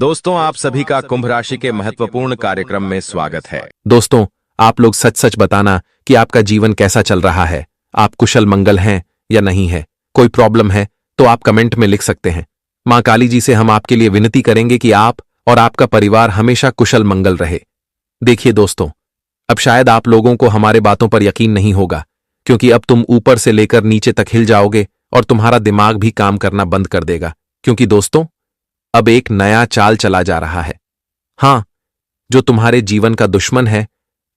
दोस्तों, आप सभी का कुंभ राशि के महत्वपूर्ण कार्यक्रम में स्वागत है। दोस्तों, आप लोग सच सच बताना कि आपका जीवन कैसा चल रहा है। आप कुशल मंगल हैं या नहीं है। कोई प्रॉब्लम है तो आप कमेंट में लिख सकते हैं। मां काली जी से हम आपके लिए विनती करेंगे कि आप और आपका परिवार हमेशा कुशल मंगल रहे। देखिए दोस्तों, अब शायद आप लोगों को हमारे बातों पर यकीन नहीं होगा, क्योंकि अब तुम ऊपर से लेकर नीचे तक हिल जाओगे और तुम्हारा दिमाग भी काम करना बंद कर देगा। क्योंकि दोस्तों, अब एक नया चाल चला जा रहा है। हां, जो तुम्हारे जीवन का दुश्मन है,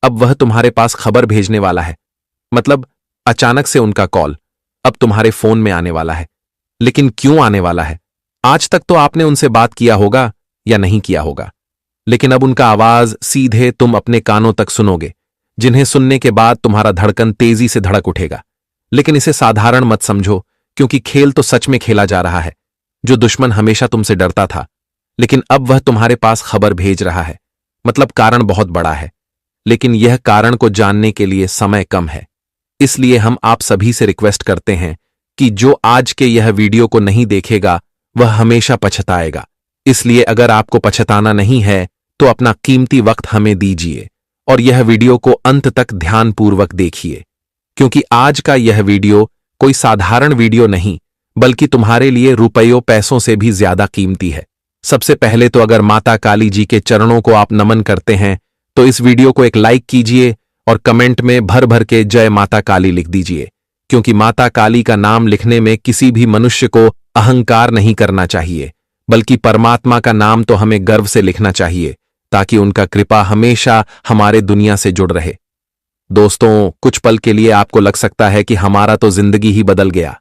अब वह तुम्हारे पास खबर भेजने वाला है। मतलब अचानक से उनका कॉल अब तुम्हारे फोन में आने वाला है। लेकिन क्यों आने वाला है? आज तक तो आपने उनसे बात किया होगा या नहीं किया होगा, लेकिन अब उनका आवाज सीधे तुम अपने कानों तक सुनोगे, जिन्हें सुनने के बाद तुम्हारा धड़कन तेजी से धड़क उठेगा। लेकिन इसे साधारण मत समझो, क्योंकि खेल तो सच में खेला जा रहा है। जो दुश्मन हमेशा तुमसे डरता था, लेकिन अब वह तुम्हारे पास खबर भेज रहा है। मतलब कारण बहुत बड़ा है, लेकिन यह कारण को जानने के लिए समय कम है। इसलिए हम आप सभी से रिक्वेस्ट करते हैं कि जो आज के यह वीडियो को नहीं देखेगा वह हमेशा पछताएगा। इसलिए अगर आपको पछताना नहीं है तो अपना कीमती वक्त हमें दीजिए और यह वीडियो को अंत तक ध्यानपूर्वक देखिए, क्योंकि आज का यह वीडियो कोई साधारण वीडियो नहीं, बल्कि तुम्हारे लिए रुपयों पैसों से भी ज्यादा कीमती है। सबसे पहले तो अगर माता काली जी के चरणों को आप नमन करते हैं तो इस वीडियो को एक लाइक कीजिए और कमेंट में भर भर के जय माता काली लिख दीजिए, क्योंकि माता काली का नाम लिखने में किसी भी मनुष्य को अहंकार नहीं करना चाहिए, बल्कि परमात्मा का नाम तो हमें गर्व से लिखना चाहिए, ताकि उनका कृपा हमेशा हमारे दुनिया से जुड़ रहे। दोस्तों, कुछ पल के लिए आपको लग सकता है कि हमारा तो जिंदगी ही बदल गया।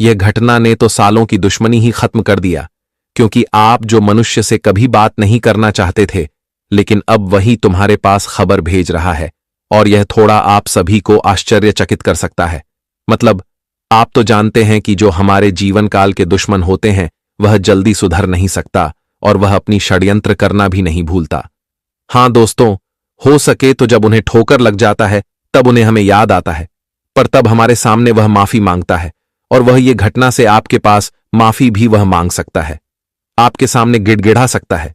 यह घटना ने तो सालों की दुश्मनी ही खत्म कर दिया, क्योंकि आप जो मनुष्य से कभी बात नहीं करना चाहते थे, लेकिन अब वही तुम्हारे पास खबर भेज रहा है। और यह थोड़ा आप सभी को आश्चर्यचकित कर सकता है। मतलब आप तो जानते हैं कि जो हमारे जीवन काल के दुश्मन होते हैं वह जल्दी सुधर नहीं सकता और वह अपनी षड्यंत्र करना भी नहीं भूलता। हां दोस्तों, हो सके तो जब उन्हें ठोकर लग जाता है तब उन्हें हमें याद आता है, पर तब हमारे सामने वह माफी मांगता है और वह ये घटना से आपके पास माफी भी वह मांग सकता है, आपके सामने गिड़गिड़ा सकता है।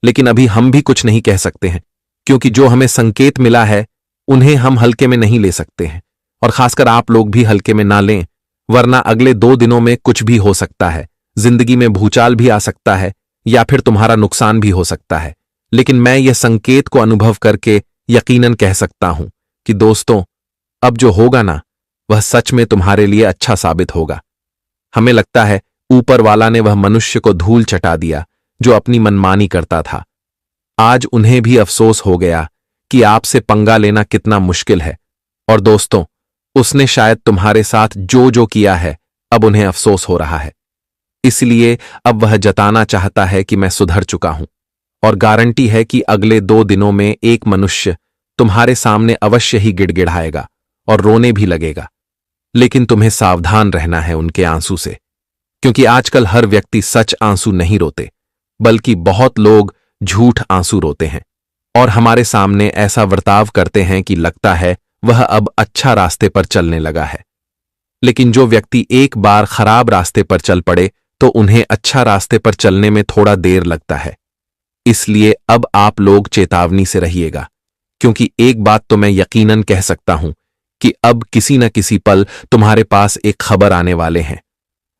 लेकिन अभी हम भी कुछ नहीं कह सकते हैं, क्योंकि जो हमें संकेत मिला है उन्हें हम हल्के में नहीं ले सकते हैं। और खासकर आप लोग भी हल्के में ना लें, वरना अगले 2 दिनों में कुछ भी हो सकता है। जिंदगी में भूचाल भी आ सकता है या फिर तुम्हारा नुकसान भी हो सकता है। लेकिन मैं यह संकेत को अनुभव करके यकीनन कह सकता हूं कि दोस्तों, अब जो होगा ना वह सच में तुम्हारे लिए अच्छा साबित होगा। हमें लगता है ऊपर वाला ने वह मनुष्य को धूल चटा दिया जो अपनी मनमानी करता था। आज उन्हें भी अफसोस हो गया कि आपसे पंगा लेना कितना मुश्किल है। और दोस्तों, उसने शायद तुम्हारे साथ जो जो किया है अब उन्हें अफसोस हो रहा है। इसलिए अब वह जताना चाहता है कि मैं सुधर चुका हूं, और गारंटी है कि अगले 2 दिनों में एक मनुष्य तुम्हारे सामने अवश्य ही गिड़गिड़ाएगा और रोने भी लगेगा। लेकिन तुम्हें सावधान रहना है उनके आंसू से, क्योंकि आजकल हर व्यक्ति सच आंसू नहीं रोते, बल्कि बहुत लोग झूठ आंसू रोते हैं और हमारे सामने ऐसा वर्ताव करते हैं कि लगता है वह अब अच्छा रास्ते पर चलने लगा है। लेकिन जो व्यक्ति एक बार खराब रास्ते पर चल पड़े तो उन्हें अच्छा रास्ते पर चलने में थोड़ा देर लगता है। इसलिए अब आप लोग चेतावनी से रहिएगा, क्योंकि एक बात तो मैं यकीनन कह सकता हूं कि अब किसी न किसी पल तुम्हारे पास एक खबर आने वाले हैं,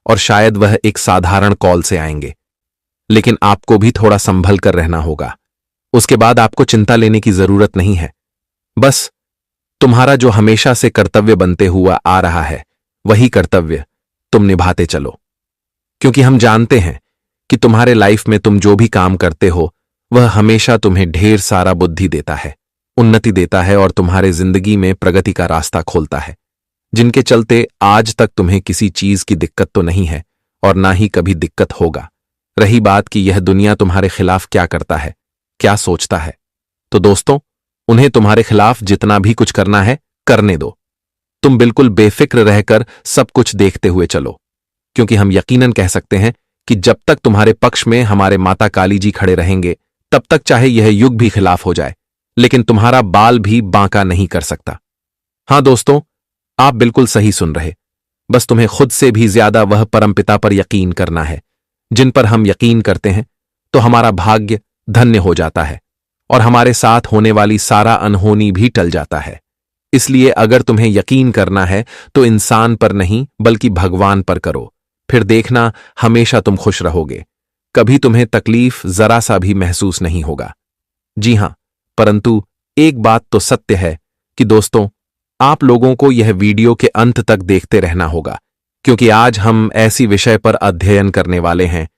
और शायद वह एक साधारण कॉल से आएंगे। लेकिन आपको भी थोड़ा संभल कर रहना होगा। उसके बाद आपको चिंता लेने की जरूरत नहीं है। बस तुम्हारा जो हमेशा से कर्तव्य बनते हुआ आ रहा है वही कर्तव्य तुम निभाते चलो, क्योंकि हम जानते हैं कि तुम्हारे लाइफ में तुम जो भी काम करते हो वह हमेशा तुम्हें ढेर सारा बुद्धि देता है, उन्नति देता है और तुम्हारे जिंदगी में प्रगति का रास्ता खोलता है, जिनके चलते आज तक तुम्हें किसी चीज की दिक्कत तो नहीं है और ना ही कभी दिक्कत होगा। रही बात कि यह दुनिया तुम्हारे खिलाफ क्या करता है, क्या सोचता है, तो दोस्तों, उन्हें तुम्हारे खिलाफ जितना भी कुछ करना है करने दो। तुम बिल्कुल बेफिक्र रहकर सब कुछ देखते हुए चलो, क्योंकि हम यकीनन कह सकते हैं कि जब तक तुम्हारे पक्ष में हमारे माता काली जी खड़े रहेंगे तब तक चाहे यह युग भी खिलाफ हो जाए, लेकिन तुम्हारा बाल भी बांका नहीं कर सकता। हां दोस्तों, आप बिल्कुल सही सुन रहे। बस तुम्हें खुद से भी ज्यादा वह परमपिता पर यकीन करना है, जिन पर हम यकीन करते हैं तो हमारा भाग्य धन्य हो जाता है और हमारे साथ होने वाली सारा अनहोनी भी टल जाता है। इसलिए अगर तुम्हें यकीन करना है तो इंसान पर नहीं बल्कि भगवान पर करो, फिर देखना हमेशा तुम खुश रहोगे, कभी तुम्हें तकलीफ जरा सा भी महसूस नहीं होगा। जी हां, परंतु एक बात तो सत्य है कि दोस्तों, आप लोगों को यह वीडियो के अंत तक देखते रहना होगा, क्योंकि आज हम ऐसी विषय पर अध्ययन करने वाले हैं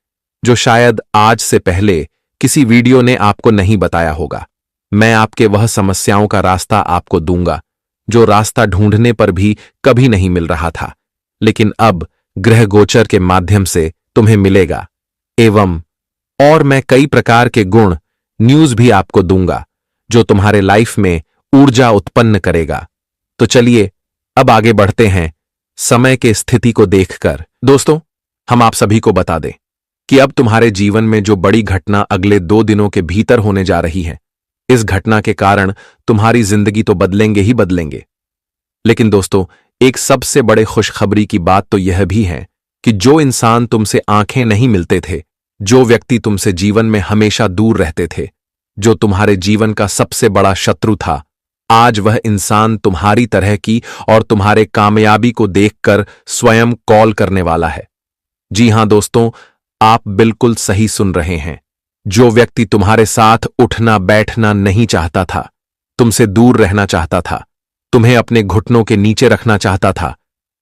जो शायद आज से पहले किसी वीडियो ने आपको नहीं बताया होगा। मैं आपके वह समस्याओं का रास्ता आपको दूंगा जो रास्ता ढूंढने पर भी कभी नहीं मिल रहा था, लेकिन अब ग्रह गोचर के माध्यम से तुम्हें मिलेगा। एवं और मैं कई प्रकार के गुण न्यूज भी आपको दूंगा जो तुम्हारे लाइफ में ऊर्जा उत्पन्न करेगा। तो चलिए अब आगे बढ़ते हैं समय के स्थिति को देखकर। दोस्तों, हम आप सभी को बता दें कि अब तुम्हारे जीवन में जो बड़ी घटना अगले 2 दिनों के भीतर होने जा रही है, इस घटना के कारण तुम्हारी जिंदगी तो बदलेंगे ही बदलेंगे। लेकिन दोस्तों, एक सबसे बड़े खुशखबरी की बात तो यह भी है कि जो इंसान तुमसे आंखें नहीं मिलते थे, जो व्यक्ति तुमसे जीवन में हमेशा दूर रहते थे, जो तुम्हारे जीवन का सबसे बड़ा शत्रु था, आज वह इंसान तुम्हारी तरह की और तुम्हारे कामयाबी को देखकर स्वयं कॉल करने वाला है। जी हां दोस्तों, आप बिल्कुल सही सुन रहे हैं। जो व्यक्ति तुम्हारे साथ उठना बैठना नहीं चाहता था, तुमसे दूर रहना चाहता था, तुम्हें अपने घुटनों के नीचे रखना चाहता था,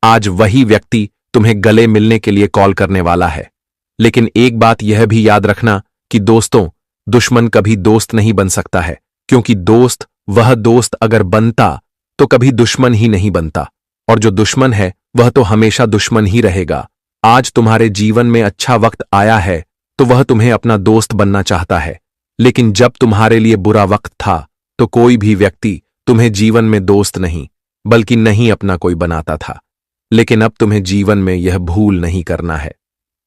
आज वही व्यक्ति तुम्हें गले मिलने के लिए कॉल करने वाला है। लेकिन एक बात यह भी याद रखना कि दोस्तों, दुश्मन कभी दोस्त नहीं बन सकता है, क्योंकि वह दोस्त अगर बनता तो कभी दुश्मन ही नहीं बनता, और जो दुश्मन है वह तो हमेशा दुश्मन ही रहेगा। आज तुम्हारे जीवन में अच्छा वक्त आया है तो वह तुम्हें अपना दोस्त बनना चाहता है, लेकिन जब तुम्हारे लिए बुरा वक्त था तो कोई भी व्यक्ति तुम्हें जीवन में दोस्त नहीं बल्कि नहीं अपना कोई बनाता था। लेकिन अब तुम्हें जीवन में यह भूल नहीं करना है।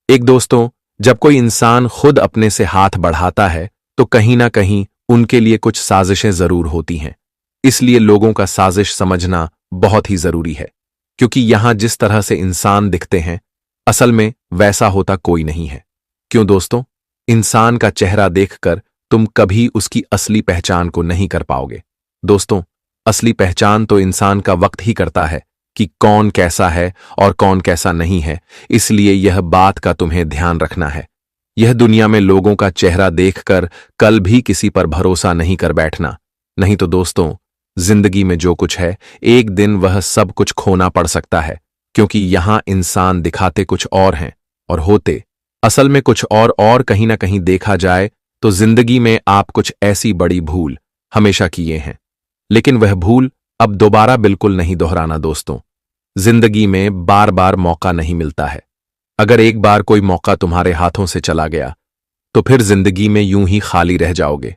एक दोस्तों, जब कोई इंसान खुद अपने से हाथ बढ़ाता है तो कहीं ना कहीं उनके लिए कुछ साजिशें जरूर होती हैं। इसलिए लोगों का साजिश समझना बहुत ही जरूरी है, क्योंकि यहां जिस तरह से इंसान दिखते हैं, असल में वैसा होता कोई नहीं है। क्यों दोस्तों? इंसान का चेहरा देखकर तुम कभी उसकी असली पहचान को नहीं कर पाओगे। दोस्तों, असली पहचान तो इंसान का वक्त ही करता है कि कौन कैसा है और कौन कैसा नहीं है। इसलिए यह बात का तुम्हें ध्यान रखना है। यह दुनिया में लोगों का चेहरा देखकर कल भी किसी पर भरोसा नहीं कर बैठना, नहीं तो दोस्तों, जिंदगी में जो कुछ है एक दिन वह सब कुछ खोना पड़ सकता है, क्योंकि यहां इंसान दिखाते कुछ और हैं और होते असल में कुछ और कहीं ना कहीं देखा जाए तो जिंदगी में आप कुछ ऐसी बड़ी भूल हमेशा किए हैं, लेकिन वह भूल अब दोबारा बिल्कुल नहीं दोहराना। दोस्तों, जिंदगी में बार बार मौका नहीं मिलता है। अगर एक बार कोई मौका तुम्हारे हाथों से चला गया तो फिर जिंदगी में यूं ही खाली रह जाओगे।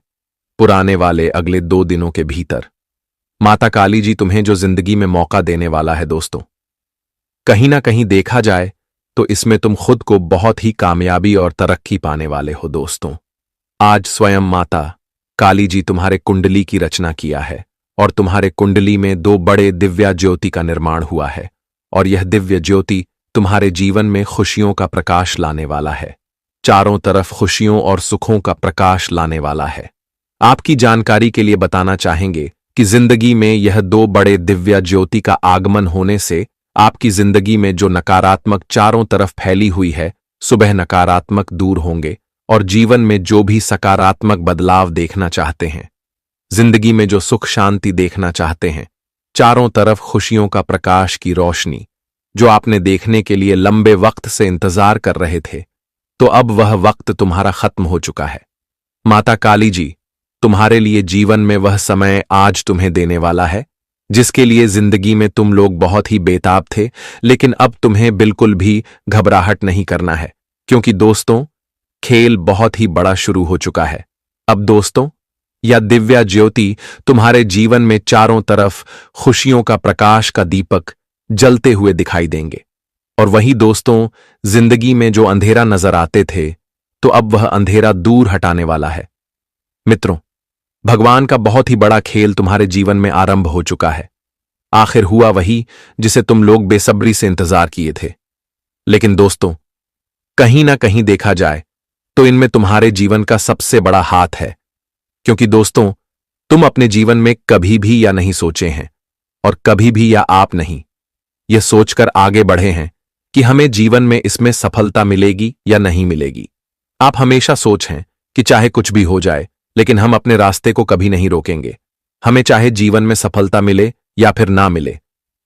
पुराने वाले अगले 2 दिनों के भीतर माता काली जी तुम्हें जो जिंदगी में मौका देने वाला है दोस्तों, कहीं ना कहीं देखा जाए तो इसमें तुम खुद को बहुत ही कामयाबी और तरक्की पाने वाले हो। दोस्तों, आज स्वयं माता काली जी तुम्हारे कुंडली की रचना किया है और तुम्हारे कुंडली में 2 बड़े दिव्या ज्योति का निर्माण हुआ है, और यह दिव्य ज्योति तुम्हारे जीवन में खुशियों का प्रकाश लाने वाला है, चारों तरफ खुशियों और सुखों का प्रकाश लाने वाला है। आपकी जानकारी के लिए बताना चाहेंगे कि जिंदगी में यह 2 बड़े दिव्या ज्योति का आगमन होने से आपकी जिंदगी में जो नकारात्मक चारों तरफ फैली हुई है, सुबह नकारात्मक दूर होंगे और जीवन में जो भी सकारात्मक बदलाव देखना चाहते हैं, जिंदगी में जो सुख शांति देखना चाहते हैं, चारों तरफ खुशियों का प्रकाश की रोशनी जो आपने देखने के लिए लंबे वक्त से इंतजार कर रहे थे, तो अब वह वक्त तुम्हारा खत्म हो चुका है। माता काली जी तुम्हारे लिए जीवन में वह समय आज तुम्हें देने वाला है जिसके लिए जिंदगी में तुम लोग बहुत ही बेताब थे, लेकिन अब तुम्हें बिल्कुल भी घबराहट नहीं करना है, क्योंकि दोस्तों, खेल बहुत ही बड़ा शुरू हो चुका है। अब दोस्तों, यह दिव्या ज्योति तुम्हारे जीवन में चारों तरफ खुशियों का प्रकाश का दीपक जलते हुए दिखाई देंगे, और वही दोस्तों, जिंदगी में जो अंधेरा नजर आते थे तो अब वह अंधेरा दूर हटाने वाला है। मित्रों, भगवान का बहुत ही बड़ा खेल तुम्हारे जीवन में आरंभ हो चुका है। आखिर हुआ वही जिसे तुम लोग बेसब्री से इंतजार किए थे। लेकिन दोस्तों, कहीं ना कहीं देखा जाए तो इनमें तुम्हारे जीवन का सबसे बड़ा हाथ है। क्योंकि दोस्तों, तुम अपने जीवन में कभी भी या नहीं सोचे हैं, और कभी भी या आप नहीं यह सोचकर आगे बढ़े हैं कि हमें जीवन में इसमें सफलता मिलेगी या नहीं मिलेगी। आप हमेशा सोच हैं कि चाहे कुछ भी हो जाए, लेकिन हम अपने रास्ते को कभी नहीं रोकेंगे। हमें चाहे जीवन में सफलता मिले या फिर ना मिले,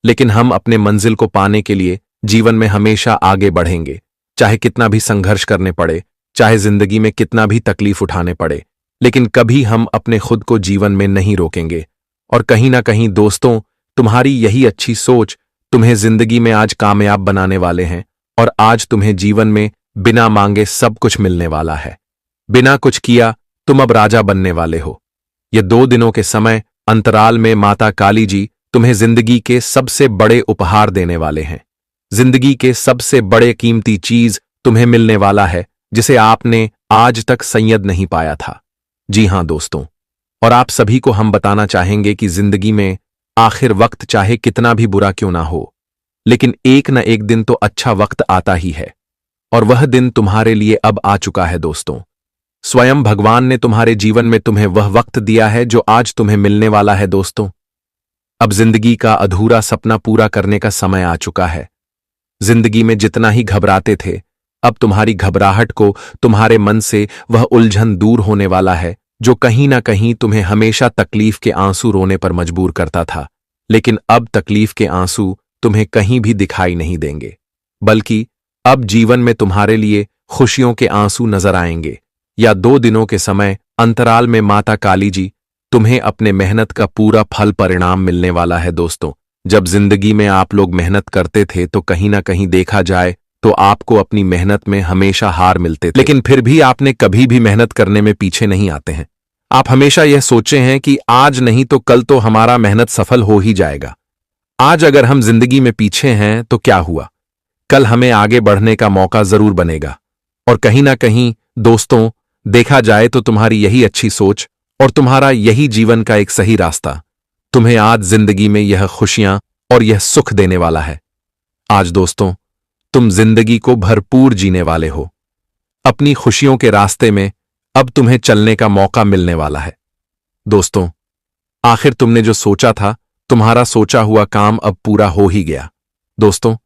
लेकिन हम अपने मंजिल को पाने के लिए जीवन में हमेशा आगे बढ़ेंगे, चाहे कितना भी संघर्ष करने पड़े, चाहे जिंदगी में कितना भी तकलीफ उठाने पड़े, लेकिन कभी हम अपने खुद को जीवन में नहीं रोकेंगे। और कहीं ना कहीं दोस्तों, तुम्हारी यही अच्छी सोच तुम्हें जिंदगी में आज कामयाब बनाने वाले हैं, और आज तुम्हें जीवन में बिना मांगे सब कुछ मिलने वाला है। बिना कुछ किया तुम अब राजा बनने वाले हो। ये 2 दिनों के समय अंतराल में माता काली जी तुम्हें जिंदगी के सबसे बड़े उपहार देने वाले हैं। जिंदगी के सबसे बड़े कीमती चीज तुम्हें मिलने वाला है, जिसे आपने आज तक संयद नहीं पाया था। जी हां दोस्तों, और आप सभी को हम बताना चाहेंगे कि जिंदगी में आखिर वक्त चाहे कितना भी बुरा क्यों ना हो, लेकिन एक न एक दिन तो अच्छा वक्त आता ही है, और वह दिन तुम्हारे लिए अब आ चुका है दोस्तों। स्वयं भगवान ने तुम्हारे जीवन में तुम्हें वह वक्त दिया है जो आज तुम्हें मिलने वाला है दोस्तों। अब जिंदगी का अधूरा सपना पूरा करने का समय आ चुका है। जिंदगी में जितना ही घबराते थे, अब तुम्हारी घबराहट को, तुम्हारे मन से वह उलझन दूर होने वाला है जो कहीं ना कहीं तुम्हें हमेशा तकलीफ के आंसू रोने पर मजबूर करता था। लेकिन अब तकलीफ के आंसू तुम्हें कहीं भी दिखाई नहीं देंगे, बल्कि अब जीवन में तुम्हारे लिए खुशियों के आंसू नजर आएंगे। या 2 दिनों के समय अंतराल में माता काली जी तुम्हें अपने मेहनत का पूरा फल परिणाम मिलने वाला है दोस्तों। जब जिंदगी में आप लोग मेहनत करते थे तो कहीं ना कहीं देखा जाए तो आपको अपनी मेहनत में हमेशा हार मिलते थे, लेकिन फिर भी आपने कभी भी मेहनत करने में पीछे नहीं आते हैं। आप हमेशा यह सोचे हैं कि आज नहीं तो कल तो हमारा मेहनत सफल हो ही जाएगा। आज अगर हम जिंदगी में पीछे हैं तो क्या हुआ, कल हमें आगे बढ़ने का मौका जरूर बनेगा। और कहीं ना कहीं दोस्तों, देखा जाए तो तुम्हारी यही अच्छी सोच और तुम्हारा यही जीवन का एक सही रास्ता तुम्हें आज जिंदगी में यह खुशियां और यह सुख देने वाला है। आज दोस्तों, तुम जिंदगी को भरपूर जीने वाले हो। अपनी खुशियों के रास्ते में अब तुम्हें चलने का मौका मिलने वाला है। दोस्तों, आखिर तुमने जो सोचा था, तुम्हारा सोचा हुआ काम अब पूरा हो ही गया। दोस्तों,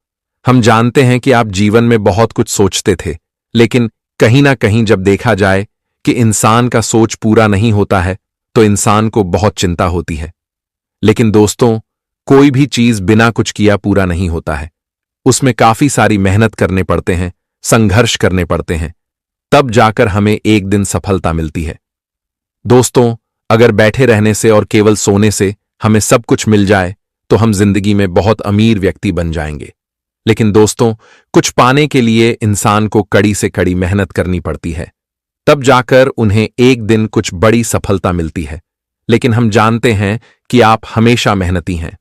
हम जानते हैं कि आप जीवन में बहुत कुछ सोचते थे, लेकिन कहीं ना कहीं जब देखा जाए कि इंसान का सोच पूरा नहीं होता है तो इंसान को बहुत चिंता होती है। लेकिन दोस्तों, कोई भी चीज बिना कुछ किया पूरा नहीं होता है। उसमें काफी सारी मेहनत करने पड़ते हैं, संघर्ष करने पड़ते हैं, तब जाकर हमें एक दिन सफलता मिलती है। दोस्तों, अगर बैठे रहने से और केवल सोने से हमें सब कुछ मिल जाए तो हम जिंदगी में बहुत अमीर व्यक्ति बन जाएंगे। लेकिन दोस्तों, कुछ पाने के लिए इंसान को कड़ी से कड़ी मेहनत करनी पड़ती है, तब जाकर उन्हें एक दिन कुछ बड़ी सफलता मिलती है। लेकिन हम जानते हैं कि आप हमेशा मेहनती हैं।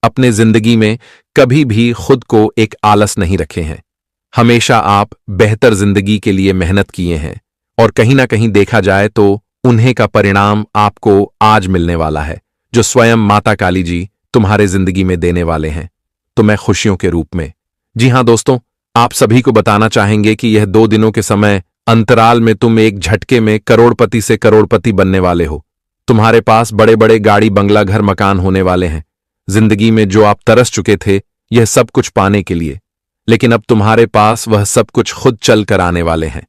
अपने जिंदगी में कभी भी खुद को एक आलस नहीं रखे हैं। हमेशा आप बेहतर जिंदगी के लिए मेहनत किए हैं, और कहीं ना कहीं देखा जाए तो उन्हें का परिणाम आपको आज मिलने वाला है, जो स्वयं माता काली जी तुम्हारे जिंदगी में देने वाले हैं, तुम्हें खुशियों के रूप में। जी हां दोस्तों, आप सभी को बताना चाहेंगे कि यह 2 दिनों के समय अंतराल में तुम एक झटके में करोड़पति से करोड़पति बनने वाले हो। तुम्हारे पास बड़े बड़े गाड़ी, बंगला, घर, मकान होने वाले हैं। जिंदगी में जो आप तरस चुके थे यह सब कुछ पाने के लिए, लेकिन अब तुम्हारे पास वह सब कुछ खुद चल कर आने वाले हैं।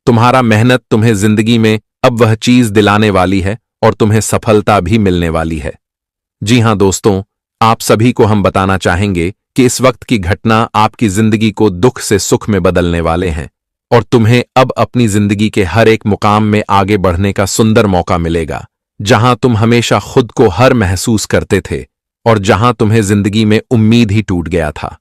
तुम्हारा मेहनत तुम्हें जिंदगी में अब वह चीज दिलाने वाली है, और तुम्हें सफलता भी मिलने वाली है। जी हां दोस्तों, आप सभी को हम बताना चाहेंगे कि इस वक्त की घटना आपकी जिंदगी को दुख से सुख में बदलने वाले हैं, और तुम्हें अब अपनी जिंदगी के हर एक मुकाम में आगे बढ़ने का सुंदर मौका मिलेगा। जहां तुम हमेशा खुद को हर महसूस करते थे, और जहां तुम्हें जिंदगी में उम्मीद ही टूट गया था,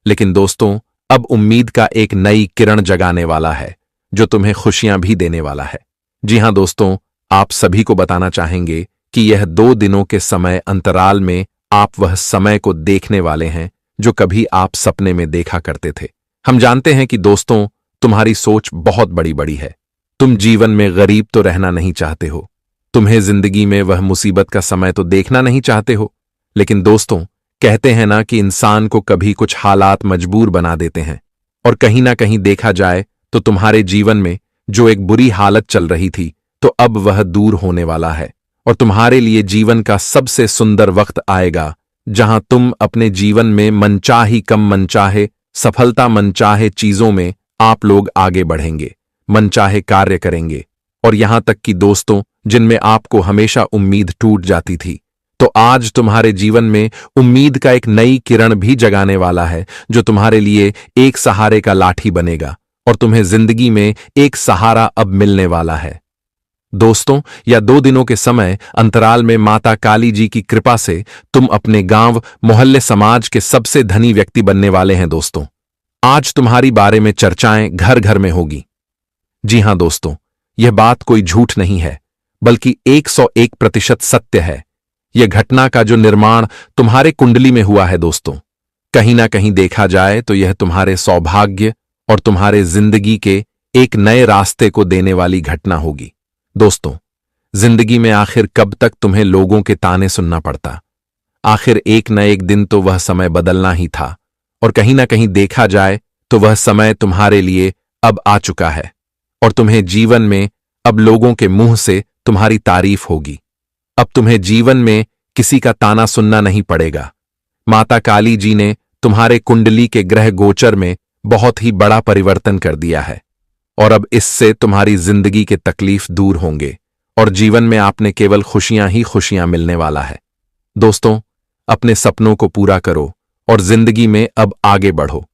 लेकिन दोस्तों, अब उम्मीद का एक नई किरण जगाने वाला है, जो तुम्हें खुशियां भी देने वाला है। जी हां दोस्तों, आप सभी को बताना चाहेंगे कि यह 2 दिनों के समय अंतराल में आप वह समय को देखने वाले हैं जो कभी आप सपने में देखा करते थे। हम जानते हैं कि दोस्तों, तुम्हारी सोच बहुत बड़ी बड़ी है। तुम जीवन में गरीब तो रहना नहीं चाहते हो, तुम्हें जिंदगी में वह मुसीबत का समय तो देखना नहीं चाहते हो। लेकिन दोस्तों, कहते हैं ना कि इंसान को कभी कुछ हालात मजबूर बना देते हैं, और कहीं ना कहीं देखा जाए तो तुम्हारे जीवन में जो एक बुरी हालत चल रही थी, तो अब वह दूर होने वाला है और तुम्हारे लिए जीवन का सबसे सुंदर वक्त आएगा, जहां तुम अपने जीवन में मनचाही कम मनचाहे सफलता मनचाहे चीजों में आप लोग आगे बढ़ेंगे, मनचाहे कार्य करेंगे। और यहां तक कि दोस्तों, जिनमें आपको हमेशा उम्मीद टूट जाती थी, तो आज तुम्हारे जीवन में उम्मीद का एक नई किरण भी जगाने वाला है, जो तुम्हारे लिए एक सहारे का लाठी बनेगा और तुम्हें जिंदगी में एक सहारा अब मिलने वाला है। दोस्तों, या 2 दिनों के समय अंतराल में माता काली जी की कृपा से तुम अपने गांव, मोहल्ले, समाज के सबसे धनी व्यक्ति बनने वाले हैं। दोस्तों, आज तुम्हारी बारे में चर्चाएं घर घर में होगी। जी हां दोस्तों, यह बात कोई झूठ नहीं है, बल्कि 101% सत्य है। यह घटना का जो निर्माण तुम्हारे कुंडली में हुआ है दोस्तों, कहीं ना कहीं देखा जाए तो यह तुम्हारे सौभाग्य और तुम्हारे जिंदगी के एक नए रास्ते को देने वाली घटना होगी। दोस्तों, जिंदगी में आखिर कब तक तुम्हें लोगों के ताने सुनना पड़ता? आखिर एक न एक दिन तो वह समय बदलना ही था, और कहीं ना कहीं देखा जाए तो वह समय तुम्हारे लिए अब आ चुका है और तुम्हें जीवन में अब लोगों के मुंह से तुम्हारी तारीफ होगी। अब तुम्हें जीवन में किसी का ताना सुनना नहीं पड़ेगा। माता काली जी ने तुम्हारे कुंडली के ग्रह गोचर में बहुत ही बड़ा परिवर्तन कर दिया है और अब इससे तुम्हारी जिंदगी के तकलीफ दूर होंगे और जीवन में आपने केवल खुशियां ही खुशियां मिलने वाला है। दोस्तों, अपने सपनों को पूरा करो और जिंदगी में अब आगे बढ़ो।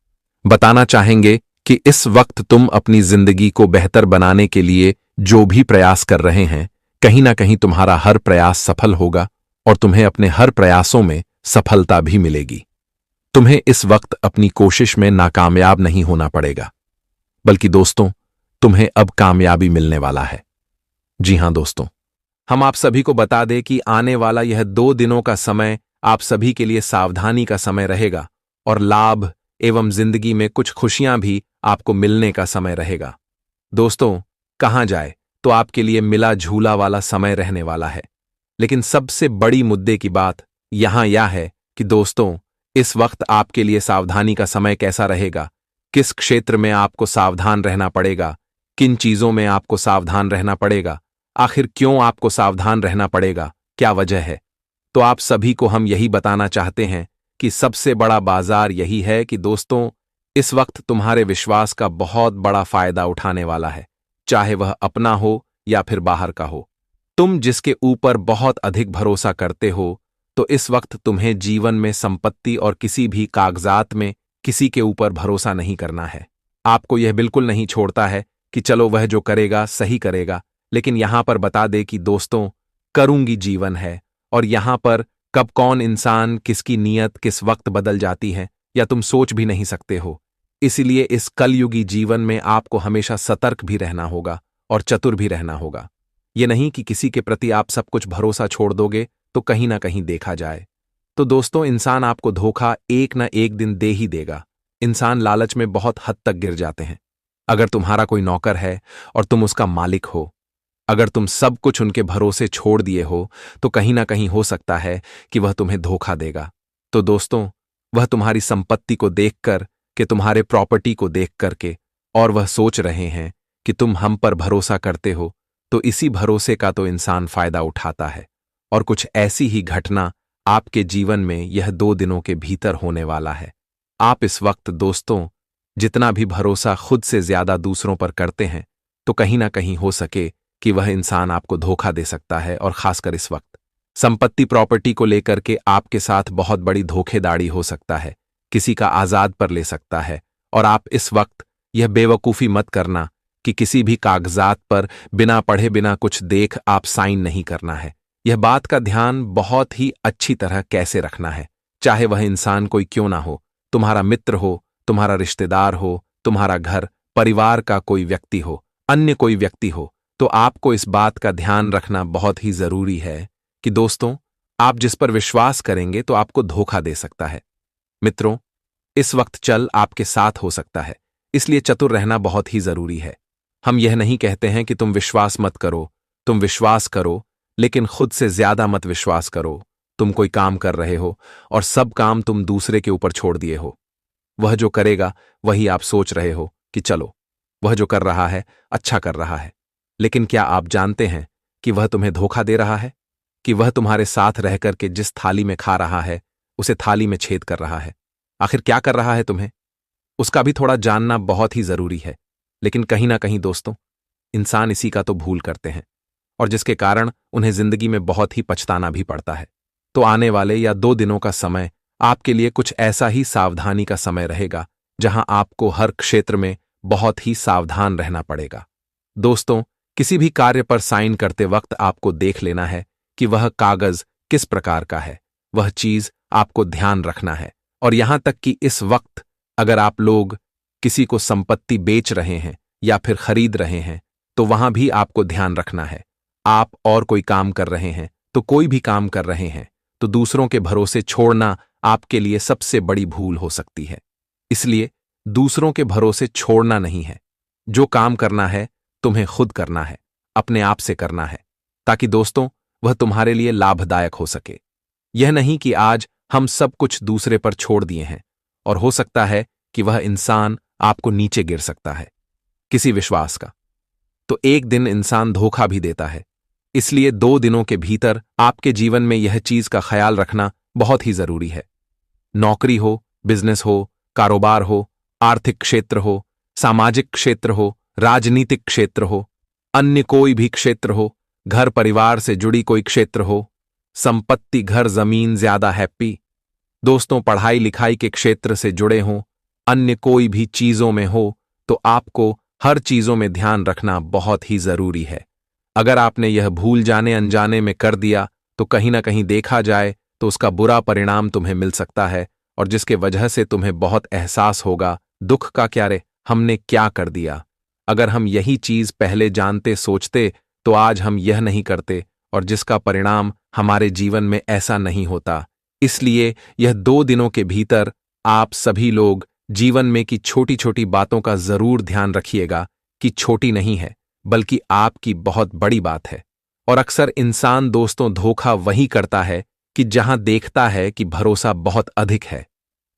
बताना चाहेंगे कि इस वक्त तुम अपनी जिंदगी को बेहतर बनाने के लिए जो भी प्रयास कर रहे हैं, कहीं ना कहीं तुम्हारा हर प्रयास सफल होगा और तुम्हें अपने हर प्रयासों में सफलता भी मिलेगी। तुम्हें इस वक्त अपनी कोशिश में नाकामयाब नहीं होना पड़ेगा, बल्कि दोस्तों, तुम्हें अब कामयाबी मिलने वाला है। जी हां दोस्तों, हम आप सभी को बता दें कि आने वाला यह 2 दिनों का समय आप सभी के लिए सावधानी का समय रहेगा और लाभ एवं जिंदगी में कुछ खुशियां भी आपको मिलने का समय रहेगा। दोस्तों, कहां जाए तो आपके लिए मिला झूला वाला समय रहने वाला है। लेकिन सबसे बड़ी मुद्दे की बात यहां यह है कि दोस्तों, इस वक्त आपके लिए सावधानी का समय कैसा रहेगा, किस क्षेत्र में आपको सावधान रहना पड़ेगा, किन चीजों में आपको सावधान रहना पड़ेगा, आखिर क्यों आपको सावधान रहना पड़ेगा, क्या वजह है, तो आप सभी को हम यही बताना चाहते हैं कि सबसे बड़ा बाजार यही है कि दोस्तों, इस वक्त तुम्हारे विश्वास का बहुत बड़ा फायदा उठाने वाला है, चाहे वह अपना हो या फिर बाहर का हो। तुम जिसके ऊपर बहुत अधिक भरोसा करते हो, तो इस वक्त तुम्हें जीवन में संपत्ति और किसी भी कागजात में किसी के ऊपर भरोसा नहीं करना है। आपको यह बिल्कुल नहीं छोड़ता है कि चलो वह जो करेगा सही करेगा, लेकिन यहां पर बता दे कि दोस्तों, करूंगी जीवन है और यहां पर कब कौन इंसान किसकी नीयत किस वक्त बदल जाती है या तुम सोच भी नहीं सकते हो। इसलिए इस कलयुगी जीवन में आपको हमेशा सतर्क भी रहना होगा और चतुर भी रहना होगा। ये नहीं कि किसी के प्रति आप सब कुछ भरोसा छोड़ दोगे तो कहीं ना कहीं देखा जाए तो दोस्तों, इंसान आपको धोखा एक न एक दिन दे ही देगा। इंसान लालच में बहुत हद तक गिर जाते हैं। अगर तुम्हारा कोई नौकर है और तुम उसका मालिक हो, अगर तुम सब कुछ उनके भरोसे छोड़ दिए हो, तो कहीं ना कहीं हो सकता है कि वह तुम्हें धोखा देगा। तो दोस्तों, वह तुम्हारी संपत्ति को देखकर कि तुम्हारे प्रॉपर्टी को देख करके और वह सोच रहे हैं कि तुम हम पर भरोसा करते हो, तो इसी भरोसे का तो इंसान फायदा उठाता है। और कुछ ऐसी ही घटना आपके जीवन में यह 2 दिनों के भीतर होने वाला है। आप इस वक्त दोस्तों जितना भी भरोसा खुद से ज्यादा दूसरों पर करते हैं, तो कहीं ना कहीं हो सके कि वह इंसान आपको धोखा दे सकता है। और खासकर इस वक्त संपत्ति प्रॉपर्टी को लेकर के आपके साथ बहुत बड़ी धोखेधड़ी हो सकता है, किसी का आजाद पर ले सकता है। और आप इस वक्त यह बेवकूफी मत करना कि किसी भी कागजात पर बिना पढ़े बिना कुछ देख आप साइन नहीं करना है। यह बात का ध्यान बहुत ही अच्छी तरह कैसे रखना है, चाहे वह इंसान कोई क्यों ना हो, तुम्हारा मित्र हो, तुम्हारा रिश्तेदार हो, तुम्हारा घर परिवार का कोई व्यक्ति हो, अन्य कोई व्यक्ति हो, तो आपको इस बात का ध्यान रखना बहुत ही जरूरी है कि दोस्तों, आप जिस पर विश्वास करेंगे तो आपको धोखा दे सकता है। मित्रों, इस वक्त चल आपके साथ हो सकता है, इसलिए चतुर रहना बहुत ही जरूरी है। हम यह नहीं कहते हैं कि तुम विश्वास मत करो, तुम विश्वास करो, लेकिन खुद से ज्यादा मत विश्वास करो। तुम कोई काम कर रहे हो और सब काम तुम दूसरे के ऊपर छोड़ दिए हो। वह जो करेगा वही आप सोच रहे हो कि चलो वह जो कर रहा है अच्छा कर रहा है, लेकिन क्या आप जानते हैं कि वह तुम्हें धोखा दे रहा है? कि वह तुम्हारे साथ रह करके जिस थाली में खा रहा है उसे थाली में छेद कर रहा है? आखिर क्या कर रहा है तुम्हें? उसका भी थोड़ा जानना बहुत ही जरूरी है। लेकिन कहीं ना कहीं दोस्तों, इंसान इसी का तो भूल करते हैं, और जिसके कारण उन्हें जिंदगी में बहुत ही पछताना भी पड़ता है। तो आने वाले या 2 दिनों का समय आपके लिए कुछ ऐसा ही सावधानी का समय रहेगा, जहां आपको हर क्षेत्र में बहुत ही सावधान रहना पड़ेगा। दोस्तों, किसी भी कार्य पर साइन करते वक्त आपको देख लेना है कि वह कागज किस प्रकार का है। वह चीज आपको ध्यान रखना है। और यहां तक कि इस वक्त अगर आप लोग किसी को संपत्ति बेच रहे हैं या फिर खरीद रहे हैं, तो वहां भी आपको ध्यान रखना है। आप और कोई काम कर रहे हैं, तो कोई भी काम कर रहे हैं, तो दूसरों के भरोसे छोड़ना आपके लिए सबसे बड़ी भूल हो सकती है। इसलिए दूसरों के भरोसे छोड़ना नहीं है। जो काम करना है तुम्हें खुद करना है, अपने आप से करना है, ताकि दोस्तों वह तुम्हारे लिए लाभदायक हो सके। यह नहीं कि आज हम सब कुछ दूसरे पर छोड़ दिए हैं और हो सकता है कि वह इंसान आपको नीचे गिर सकता है किसी विश्वास का। तो एक दिन इंसान धोखा भी देता है। इसलिए 2 दिनों के भीतर आपके जीवन में यह चीज का ख्याल रखना बहुत ही जरूरी है। नौकरी हो, बिजनेस हो, कारोबार हो, आर्थिक क्षेत्र हो, सामाजिक क्षेत्र हो, राजनीतिक क्षेत्र हो, अन्य कोई भी क्षेत्र हो, घर परिवार से जुड़ी कोई क्षेत्र हो, संपत्ति, घर, जमीन, ज्यादा हैप्पी, दोस्तों, पढ़ाई लिखाई के क्षेत्र से जुड़े हों, अन्य कोई भी चीजों में हो, तो आपको हर चीजों में ध्यान रखना बहुत ही जरूरी है। अगर आपने यह भूल जाने अनजाने में कर दिया, तो कहीं ना कहीं देखा जाए तो उसका बुरा परिणाम तुम्हें मिल सकता है, और जिसके वजह से तुम्हें बहुत एहसास होगा, दुख का क्या रे, हमने क्या कर दिया। अगर हम यही चीज पहले जानते सोचते तो आज हम यह नहीं करते, और जिसका परिणाम हमारे जीवन में ऐसा नहीं होता। इसलिए यह 2 दिनों के भीतर आप सभी लोग जीवन में की छोटी छोटी बातों का जरूर ध्यान रखिएगा कि छोटी नहीं है, बल्कि आपकी बहुत बड़ी बात है। और अक्सर इंसान दोस्तों धोखा वही करता है कि जहां देखता है कि भरोसा बहुत अधिक है।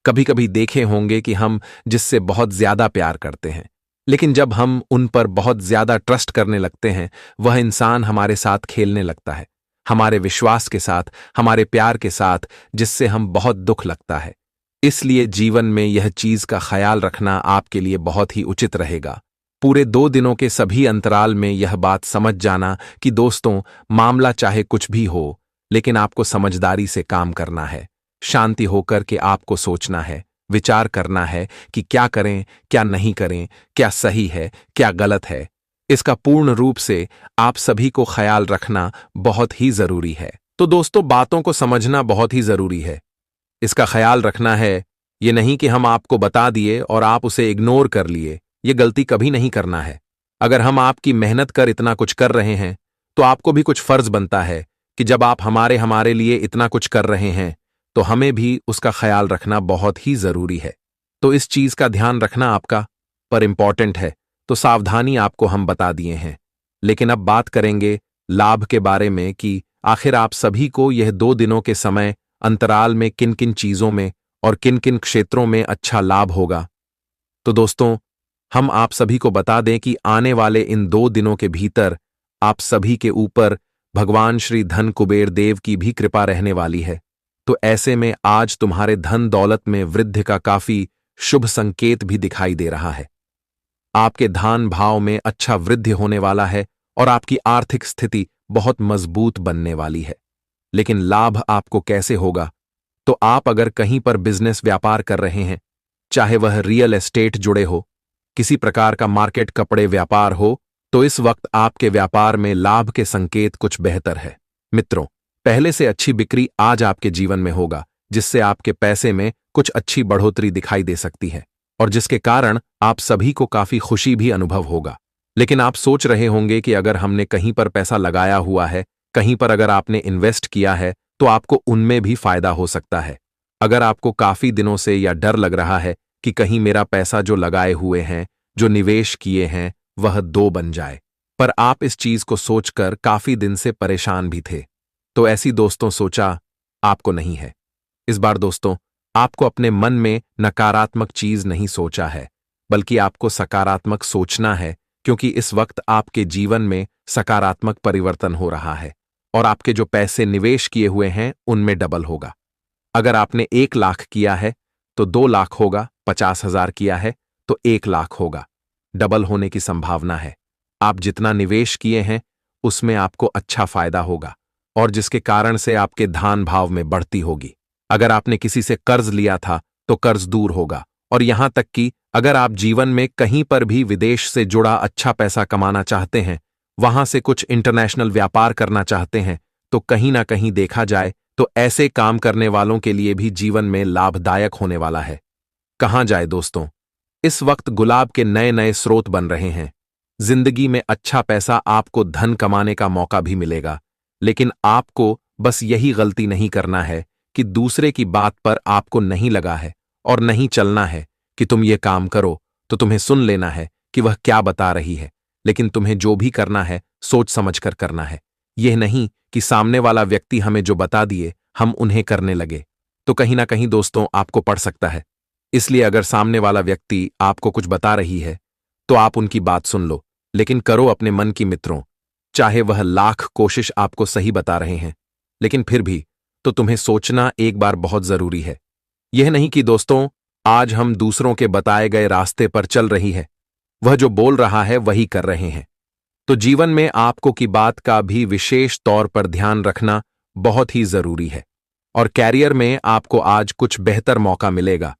कभी कभी देखे होंगे कि हम जिससे बहुत ज्यादा प्यार करते हैं, लेकिन जब हम उन पर बहुत ज्यादा ट्रस्ट करने लगते हैं, वह इंसान हमारे साथ खेलने लगता है, हमारे विश्वास के साथ, हमारे प्यार के साथ, जिससे हम बहुत दुख लगता है। इसलिए जीवन में यह चीज का ख्याल रखना आपके लिए बहुत ही उचित रहेगा। पूरे 2 दिनों के सभी अंतराल में यह बात समझ जाना कि दोस्तों, मामला चाहे कुछ भी हो, लेकिन आपको समझदारी से काम करना है। शांति होकर के आपको सोचना है, विचार करना है कि क्या करें, क्या नहीं करें, क्या सही है, क्या गलत है। इसका पूर्ण रूप से आप सभी को ख्याल रखना बहुत ही जरूरी है। तो दोस्तों, बातों को समझना बहुत ही जरूरी है। इसका ख्याल रखना है, ये नहीं कि हम आपको बता दिए और आप उसे इग्नोर कर लिए। ये गलती कभी नहीं करना है। अगर हम आपकी मेहनत कर इतना कुछ कर रहे हैं, तो आपको भी कुछ फर्ज बनता है कि जब आप हमारे लिए इतना कुछ कर रहे हैं, तो हमें भी उसका ख्याल रखना बहुत ही जरूरी है। तो इस चीज का ध्यान रखना आपका पर इंपॉर्टेंट है। तो सावधानी आपको हम बता दिए हैं, लेकिन अब बात करेंगे लाभ के बारे में कि आखिर आप सभी को यह 2 दिनों के समय अंतराल में किन किन चीजों में और किन किन क्षेत्रों में अच्छा लाभ होगा। तो दोस्तों, हम आप सभी को बता दें कि आने वाले इन 2 दिनों के भीतर आप सभी के ऊपर भगवान श्री धन कुबेर देव की भी कृपा रहने वाली है। तो ऐसे में आज तुम्हारे धन दौलत में वृद्धि का काफी शुभ संकेत भी दिखाई दे रहा है। आपके धान भाव में अच्छा वृद्धि होने वाला है और आपकी आर्थिक स्थिति बहुत मजबूत बनने वाली है। लेकिन लाभ आपको कैसे होगा? तो आप अगर कहीं पर बिजनेस व्यापार कर रहे हैं, चाहे वह रियल एस्टेट जुड़े हो, किसी प्रकार का मार्केट कपड़े व्यापार हो, तो इस वक्त आपके व्यापार में लाभ के संकेत कुछ बेहतर है। मित्रों, पहले से अच्छी बिक्री आज आपके जीवन में होगा, जिससे आपके पैसे में कुछ अच्छी बढ़ोतरी दिखाई दे सकती है और जिसके कारण आप सभी को काफी खुशी भी अनुभव होगा। लेकिन आप सोच रहे होंगे कि अगर हमने कहीं पर पैसा लगाया हुआ है, कहीं पर अगर आपने इन्वेस्ट किया है, तो आपको उनमें भी फायदा हो सकता है। अगर आपको काफी दिनों से या डर लग रहा है कि कहीं मेरा पैसा जो लगाए हुए हैं, जो निवेश किए हैं, वह 2 बन जाए, पर आप इस चीज को सोचकर काफी दिन से परेशान भी थे, तो ऐसी दोस्तों सोचा आपको नहीं है। इस बार दोस्तों, आपको अपने मन में नकारात्मक चीज नहीं सोचा है, बल्कि आपको सकारात्मक सोचना है, क्योंकि इस वक्त आपके जीवन में सकारात्मक परिवर्तन हो रहा है और आपके जो पैसे निवेश किए हुए हैं उनमें डबल होगा। अगर आपने 1 लाख किया है तो 2 लाख होगा, 50,000 किया है तो 1 लाख होगा। डबल होने की संभावना है। आप जितना निवेश किए हैं उसमें आपको अच्छा फायदा होगा और जिसके कारण से आपके धान भाव में बढ़ती होगी। अगर आपने किसी से कर्ज लिया था तो कर्ज दूर होगा और यहां तक कि अगर आप जीवन में कहीं पर भी विदेश से जुड़ा अच्छा पैसा कमाना चाहते हैं, वहां से कुछ इंटरनेशनल व्यापार करना चाहते हैं, तो कहीं ना कहीं देखा जाए तो ऐसे काम करने वालों के लिए भी जीवन में लाभदायक होने वाला है। कहां जाए दोस्तों, इस वक्त गुलाब के नए नए स्रोत बन रहे हैं। जिंदगी में अच्छा पैसा आपको धन कमाने का मौका भी मिलेगा, लेकिन आपको बस यही गलती नहीं करना है कि दूसरे की बात पर आपको नहीं लगा है और नहीं चलना है कि तुम ये काम करो, तो तुम्हें सुन लेना है कि वह क्या बता रही है, लेकिन तुम्हें जो भी करना है सोच समझकर करना है। यह नहीं कि सामने वाला व्यक्ति हमें जो बता दिए हम उन्हें करने लगे, तो कहीं ना कहीं दोस्तों आपको पड़ सकता है। इसलिए अगर सामने वाला व्यक्ति आपको कुछ बता रही है तो आप उनकी बात सुन लो, लेकिन करो अपने मन की मित्रों। चाहे वह लाख कोशिश आपको सही बता रहे हैं, लेकिन फिर भी तो तुम्हें सोचना एक बार बहुत जरूरी है। यह नहीं कि दोस्तों आज हम दूसरों के बताए गए रास्ते पर चल रही है, वह जो बोल रहा है वही कर रहे हैं। तो जीवन में आपको की बात का भी विशेष तौर पर ध्यान रखना बहुत ही जरूरी है। और कैरियर में आपको आज कुछ बेहतर मौका मिलेगा,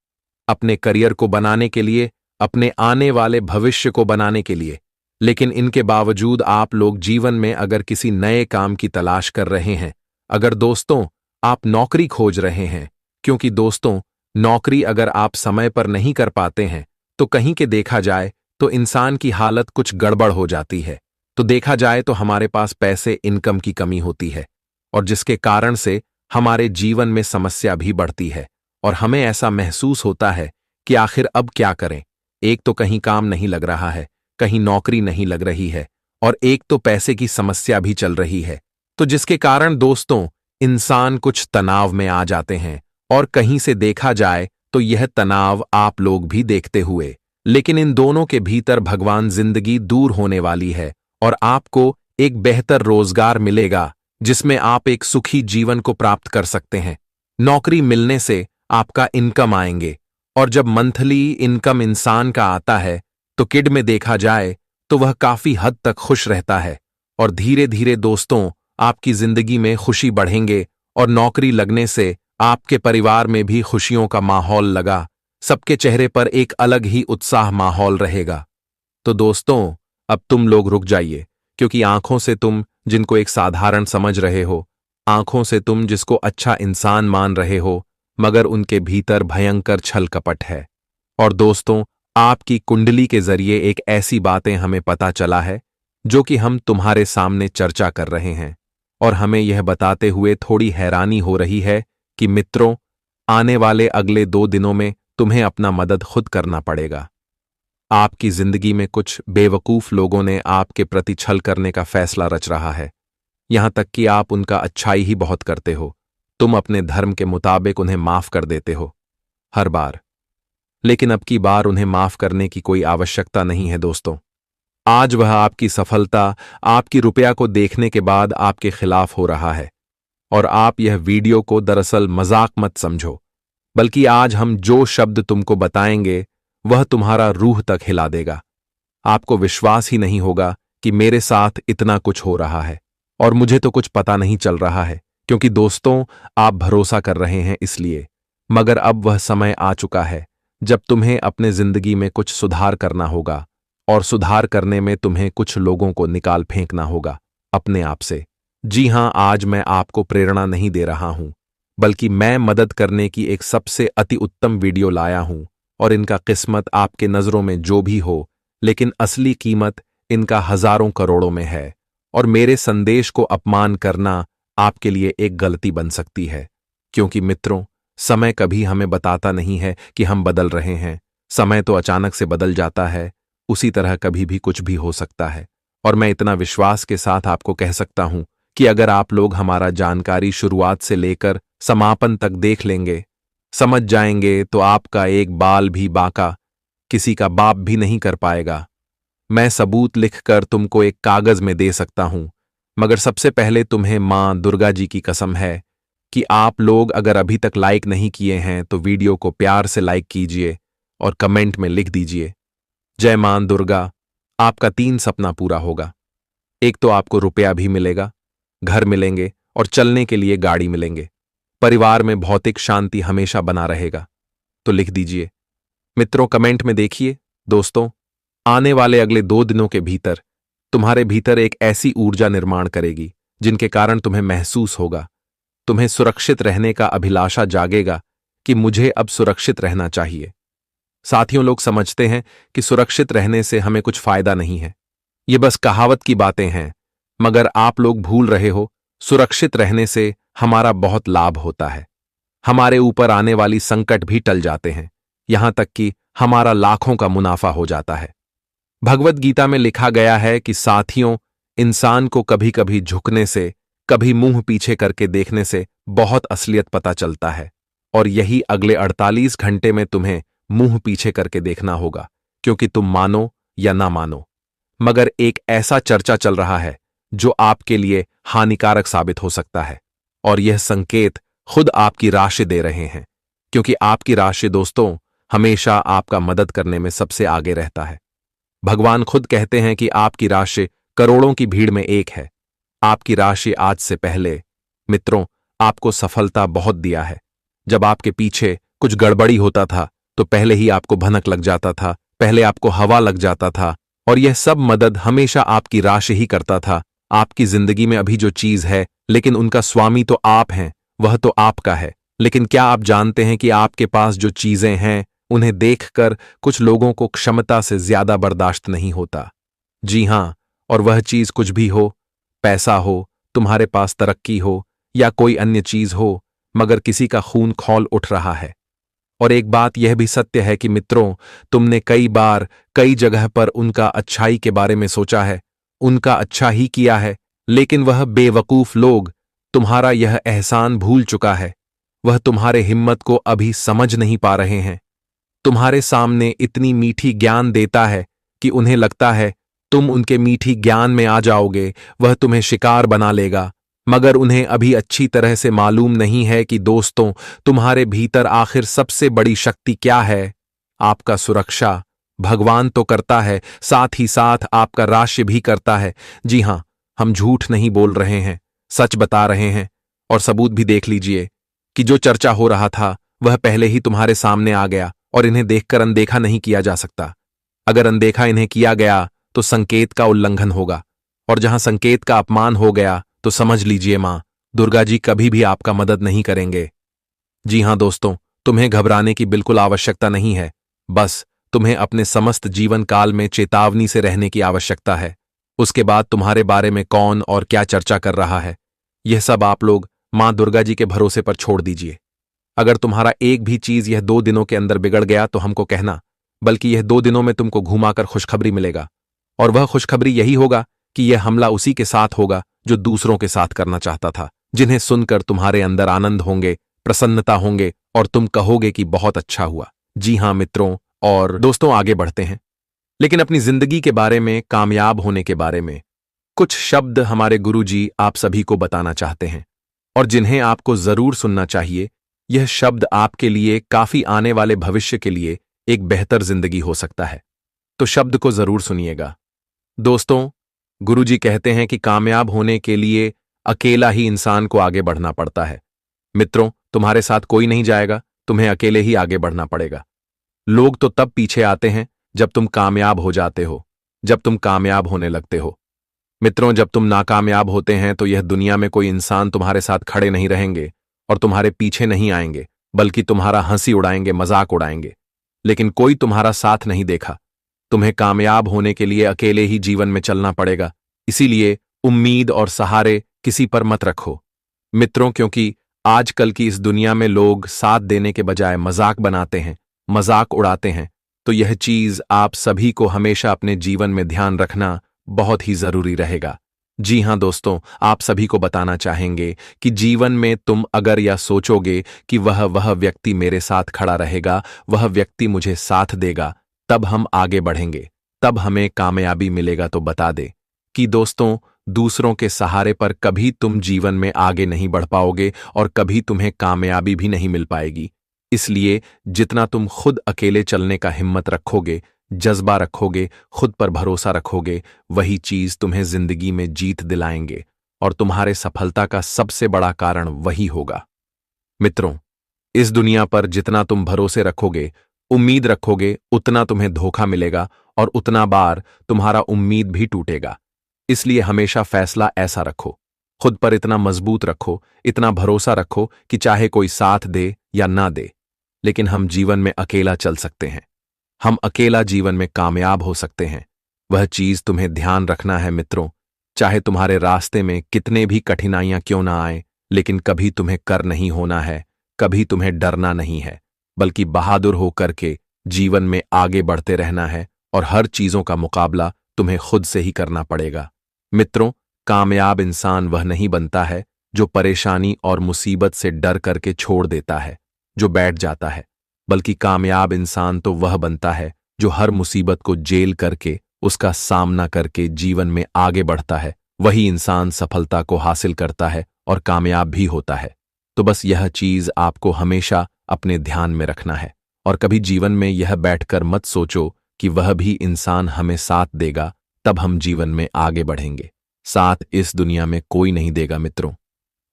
अपने करियर को बनाने के लिए, अपने आने वाले भविष्य को बनाने के लिए। लेकिन इनके बावजूद आप लोग जीवन में अगर किसी नए काम की तलाश कर रहे हैं, अगर दोस्तों आप नौकरी खोज रहे हैं, क्योंकि दोस्तों नौकरी अगर आप समय पर नहीं कर पाते हैं तो कहीं के देखा जाए तो इंसान की हालत कुछ गड़बड़ हो जाती है। तो देखा जाए तो हमारे पास पैसे, इनकम की कमी होती है और जिसके कारण से हमारे जीवन में समस्या भी बढ़ती है और हमें ऐसा महसूस होता है कि आखिर अब क्या करें। एक तो कहीं काम नहीं लग रहा है, कहीं नौकरी नहीं लग रही है और एक तो पैसे की समस्या भी चल रही है। तो जिसके कारण दोस्तों इंसान कुछ तनाव में आ जाते हैं और कहीं से देखा जाए तो यह तनाव आप लोग भी देखते हुए, लेकिन इन दोनों के भीतर भगवान जिंदगी दूर होने वाली है और आपको एक बेहतर रोजगार मिलेगा जिसमें आप एक सुखी जीवन को प्राप्त कर सकते हैं। नौकरी मिलने से आपका इनकम आएंगे और जब मंथली इनकम इंसान का आता है तो किड में देखा जाए तो वह काफी हद तक खुश रहता है और धीरे धीरे दोस्तों आपकी जिंदगी में खुशी बढ़ेंगे और नौकरी लगने से आपके परिवार में भी खुशियों का माहौल लगा, सबके चेहरे पर एक अलग ही उत्साह माहौल रहेगा। तो दोस्तों अब तुम लोग रुक जाइए, क्योंकि आंखों से तुम जिनको एक साधारण समझ रहे हो, आंखों से तुम जिसको अच्छा इंसान मान रहे हो, मगर उनके भीतर भयंकर छल कपट है। और दोस्तों आपकी कुंडली के जरिए एक ऐसी बातें हमें पता चला है जो कि हम तुम्हारे सामने चर्चा कर रहे हैं और हमें यह बताते हुए थोड़ी हैरानी हो रही है कि मित्रों आने वाले अगले 2 दिनों में तुम्हें अपना मदद खुद करना पड़ेगा। आपकी जिंदगी में कुछ बेवकूफ लोगों ने आपके प्रति छल करने का फैसला रच रहा है, यहां तक कि आप उनका अच्छाई ही बहुत करते हो। तुम अपने धर्म के मुताबिक उन्हें माफ कर देते हो हर बार, लेकिन अब की बार उन्हें माफ करने की कोई आवश्यकता नहीं है दोस्तों। आज वह आपकी सफलता, आपकी रुपया को देखने के बाद आपके खिलाफ हो रहा है और आप यह वीडियो को दरअसल मजाक मत समझो, बल्कि आज हम जो शब्द तुमको बताएंगे वह तुम्हारा रूह तक हिला देगा। आपको विश्वास ही नहीं होगा कि मेरे साथ इतना कुछ हो रहा है और मुझे तो कुछ पता नहीं चल रहा है, क्योंकि दोस्तों आप भरोसा कर रहे हैं इसलिए। मगर अब वह समय आ चुका है जब तुम्हें अपने जिंदगी में कुछ सुधार करना होगा और सुधार करने में तुम्हें कुछ लोगों को निकाल फेंकना होगा अपने आप से। जी हां, आज मैं आपको प्रेरणा नहीं दे रहा हूं, बल्कि मैं मदद करने की एक सबसे अति उत्तम वीडियो लाया हूं और इनका किस्मत आपके नजरों में जो भी हो, लेकिन असली कीमत इनका हजारों करोड़ों में है और मेरे संदेश को अपमान करना आपके लिए एक गलती बन सकती है। क्योंकि मित्रों समय कभी हमें बताता नहीं है कि हम बदल रहे हैं, समय तो अचानक से बदल जाता है। उसी तरह कभी भी कुछ भी हो सकता है और मैं इतना विश्वास के साथ आपको कह सकता हूं कि अगर आप लोग हमारा जानकारी शुरुआत से लेकर समापन तक देख लेंगे, समझ जाएंगे, तो आपका एक बाल भी बाका किसी का बाप भी नहीं कर पाएगा। मैं सबूत लिखकर तुमको एक कागज में दे सकता हूं, मगर सबसे पहले तुम्हें मां दुर्गा जी की कसम है कि आप लोग अगर अभी तक लाइक नहीं किए हैं तो वीडियो को प्यार से लाइक कीजिए और कमेंट में लिख दीजिए, जय मां दुर्गा। आपका 3 सपना पूरा होगा। एक तो आपको रुपया भी मिलेगा, घर मिलेंगे और चलने के लिए गाड़ी मिलेंगे। परिवार में भौतिक शांति हमेशा बना रहेगा। तो लिख दीजिए मित्रों, कमेंट में देखिए। दोस्तों, आने वाले अगले 2 दिनों के भीतर तुम्हारे भीतर एक ऐसी ऊर्जा निर्माण करेगी जिनके कारण तुम्हें महसूस होगा, तुम्हें सुरक्षित रहने का अभिलाषा जागेगा कि मुझे अब सुरक्षित रहना चाहिए। साथियों, लोग समझते हैं कि सुरक्षित रहने से हमें कुछ फायदा नहीं है, ये बस कहावत की बातें हैं, मगर आप लोग भूल रहे हो, सुरक्षित रहने से हमारा बहुत लाभ होता है। हमारे ऊपर आने वाली संकट भी टल जाते हैं, यहां तक कि हमारा लाखों का मुनाफा हो जाता है। भगवत गीता में लिखा गया है कि साथियों, इंसान को कभी कभी झुकने से, कभी मुंह पीछे करके देखने से बहुत असलियत पता चलता है, और यही अगले 48 घंटे में तुम्हें मुंह पीछे करके देखना होगा, क्योंकि तुम मानो या ना मानो, मगर एक ऐसा चर्चा चल रहा है जो आपके लिए हानिकारक साबित हो सकता है, और यह संकेत खुद आपकी राशि दे रहे हैं, क्योंकि आपकी राशि दोस्तों हमेशा आपका मदद करने में सबसे आगे रहता है। भगवान खुद कहते हैं कि आपकी राशि करोड़ों की भीड़ में एक है। आपकी राशि आज से पहले मित्रों आपको सफलता बहुत दिया है। जब आपके पीछे कुछ गड़बड़ी होता था तो पहले ही आपको भनक लग जाता था, पहले आपको हवा लग जाता था, और यह सब मदद हमेशा आपकी राशि ही करता था। आपकी जिंदगी में अभी जो चीज है, लेकिन उनका स्वामी तो आप हैं, वह तो आपका है। लेकिन क्या आप जानते हैं कि आपके पास जो चीजें हैं उन्हें देखकर कुछ लोगों को क्षमता से ज्यादा बर्दाश्त नहीं होता। जी हां, और वह चीज कुछ भी हो, पैसा हो, तुम्हारे पास तरक्की हो या कोई अन्य चीज हो, मगर किसी का खून खौल उठ रहा है। और एक बात यह भी सत्य है कि मित्रों, तुमने कई बार कई जगह पर उनका अच्छाई के बारे में सोचा है, उनका अच्छा ही किया है, लेकिन वह बेवकूफ लोग तुम्हारा यह एहसान भूल चुका है। वह तुम्हारे हिम्मत को अभी समझ नहीं पा रहे हैं। तुम्हारे सामने इतनी मीठी ज्ञान देता है कि उन्हें लगता है तुम उनके मीठी ज्ञान में आ जाओगे, वह तुम्हें शिकार बना लेगा, मगर उन्हें अभी अच्छी तरह से मालूम नहीं है कि दोस्तों तुम्हारे भीतर आखिर सबसे बड़ी शक्ति क्या है। आपका सुरक्षा भगवान तो करता है, साथ ही साथ आपका राशि भी करता है। जी हां, हम झूठ नहीं बोल रहे हैं, सच बता रहे हैं। और सबूत भी देख लीजिए कि जो चर्चा हो रहा था वह पहले ही तुम्हारे सामने आ गया, और इन्हें देखकर अनदेखा नहीं किया जा सकता। अगर अनदेखा इन्हें किया गया तो संकेत का उल्लंघन होगा, और जहां संकेत का अपमान हो गया तो समझ लीजिए मां दुर्गा जी कभी भी आपका मदद नहीं करेंगे। जी हां दोस्तों, तुम्हें घबराने की बिल्कुल आवश्यकता नहीं है, बस तुम्हें अपने समस्त जीवन काल में चेतावनी से रहने की आवश्यकता है। उसके बाद तुम्हारे बारे में कौन और क्या चर्चा कर रहा है, यह सब आप लोग मां दुर्गा जी के भरोसे पर छोड़ दीजिए। अगर तुम्हारा एक भी चीज यह 2 दिनों के अंदर बिगड़ गया तो हमको कहना, बल्कि यह 2 दिनों में तुमको घुमाकर खुशखबरी मिलेगा, और वह खुशखबरी यही होगा कि यह हमला उसी के साथ होगा जो दूसरों के साथ करना चाहता था, जिन्हें सुनकर तुम्हारे अंदर आनंद होंगे, प्रसन्नता होंगे, और तुम कहोगे कि बहुत अच्छा हुआ। जी हां मित्रों और दोस्तों, आगे बढ़ते हैं, लेकिन अपनी जिंदगी के बारे में, कामयाब होने के बारे में कुछ शब्द हमारे गुरुजी आप सभी को बताना चाहते हैं, और जिन्हें आपको जरूर सुनना चाहिए। यह शब्द आपके लिए काफी आने वाले भविष्य के लिए एक बेहतर जिंदगी हो सकता है, तो शब्द को जरूर सुनिएगा। दोस्तों, गुरुजी कहते हैं कि कामयाब होने के लिए अकेला ही इंसान को आगे बढ़ना पड़ता है। मित्रों, तुम्हारे साथ कोई नहीं जाएगा, तुम्हें अकेले ही आगे बढ़ना पड़ेगा। लोग तो तब पीछे आते हैं जब तुम कामयाब हो जाते हो, जब तुम कामयाब होने लगते हो। मित्रों, जब तुम नाकामयाब होते हैं तो यह दुनिया में कोई इंसान तुम्हारे साथ खड़े नहीं रहेंगे और तुम्हारे पीछे नहीं आएंगे, बल्कि तुम्हारा हंसी उड़ाएंगे, मजाक उड़ाएंगे, लेकिन कोई तुम्हारा साथ नहीं देखा। तुम्हें कामयाब होने के लिए अकेले ही जीवन में चलना पड़ेगा, इसीलिए उम्मीद और सहारे किसी पर मत रखो मित्रों, क्योंकि आजकल की इस दुनिया में लोग साथ देने के बजाय मजाक बनाते हैं, मजाक उड़ाते हैं। तो यह चीज आप सभी को हमेशा अपने जीवन में ध्यान रखना बहुत ही जरूरी रहेगा। जी हां दोस्तों, आप सभी को बताना चाहेंगे कि जीवन में तुम अगर यह सोचोगे कि वह व्यक्ति मेरे साथ खड़ा रहेगा, वह व्यक्ति मुझे साथ देगा, तब हम आगे बढ़ेंगे, तब हमें कामयाबी मिलेगा। तो बता दे कि दोस्तों, दूसरों के सहारे पर कभी तुम जीवन में आगे नहीं बढ़ पाओगे और कभी तुम्हें कामयाबी भी नहीं मिल पाएगी। इसलिए जितना तुम खुद अकेले चलने का हिम्मत रखोगे, जज्बा रखोगे, खुद पर भरोसा रखोगे, वही चीज तुम्हें जिंदगी में जीत दिलाएंगे और तुम्हारे सफलता का सबसे बड़ा कारण वही होगा। मित्रों, इस दुनिया पर जितना तुम भरोसे रखोगे, उम्मीद रखोगे, उतना तुम्हें धोखा मिलेगा और उतना बार तुम्हारा उम्मीद भी टूटेगा। इसलिए हमेशा फैसला ऐसा रखो, खुद पर इतना मजबूत रखो, इतना भरोसा रखो कि चाहे कोई साथ दे या ना दे, लेकिन हम जीवन में अकेला चल सकते हैं। हम अकेला जीवन में कामयाब हो सकते हैं। वह चीज तुम्हें ध्यान रखना है मित्रों, चाहे तुम्हारे रास्ते में कितने भी कठिनाइयां क्यों ना आए, लेकिन कभी तुम्हें कर नहीं होना है, कभी तुम्हें डरना नहीं है, बल्कि बहादुर होकर के जीवन में आगे बढ़ते रहना है और हर चीजों का मुकाबला तुम्हें खुद से ही करना पड़ेगा। मित्रों, कामयाब इंसान वह नहीं बनता है जो परेशानी और मुसीबत से डर करके छोड़ देता है, जो बैठ जाता है, बल्कि कामयाब इंसान तो वह बनता है जो हर मुसीबत को झेल करके, उसका सामना करके जीवन में आगे बढ़ता है। वही इंसान सफलता को हासिल करता है और कामयाब भी होता है। तो बस यह चीज आपको हमेशा अपने ध्यान में रखना है और कभी जीवन में यह बैठकर मत सोचो कि वह भी इंसान हमें साथ देगा तब हम जीवन में आगे बढ़ेंगे। साथ इस दुनिया में कोई नहीं देगा मित्रों।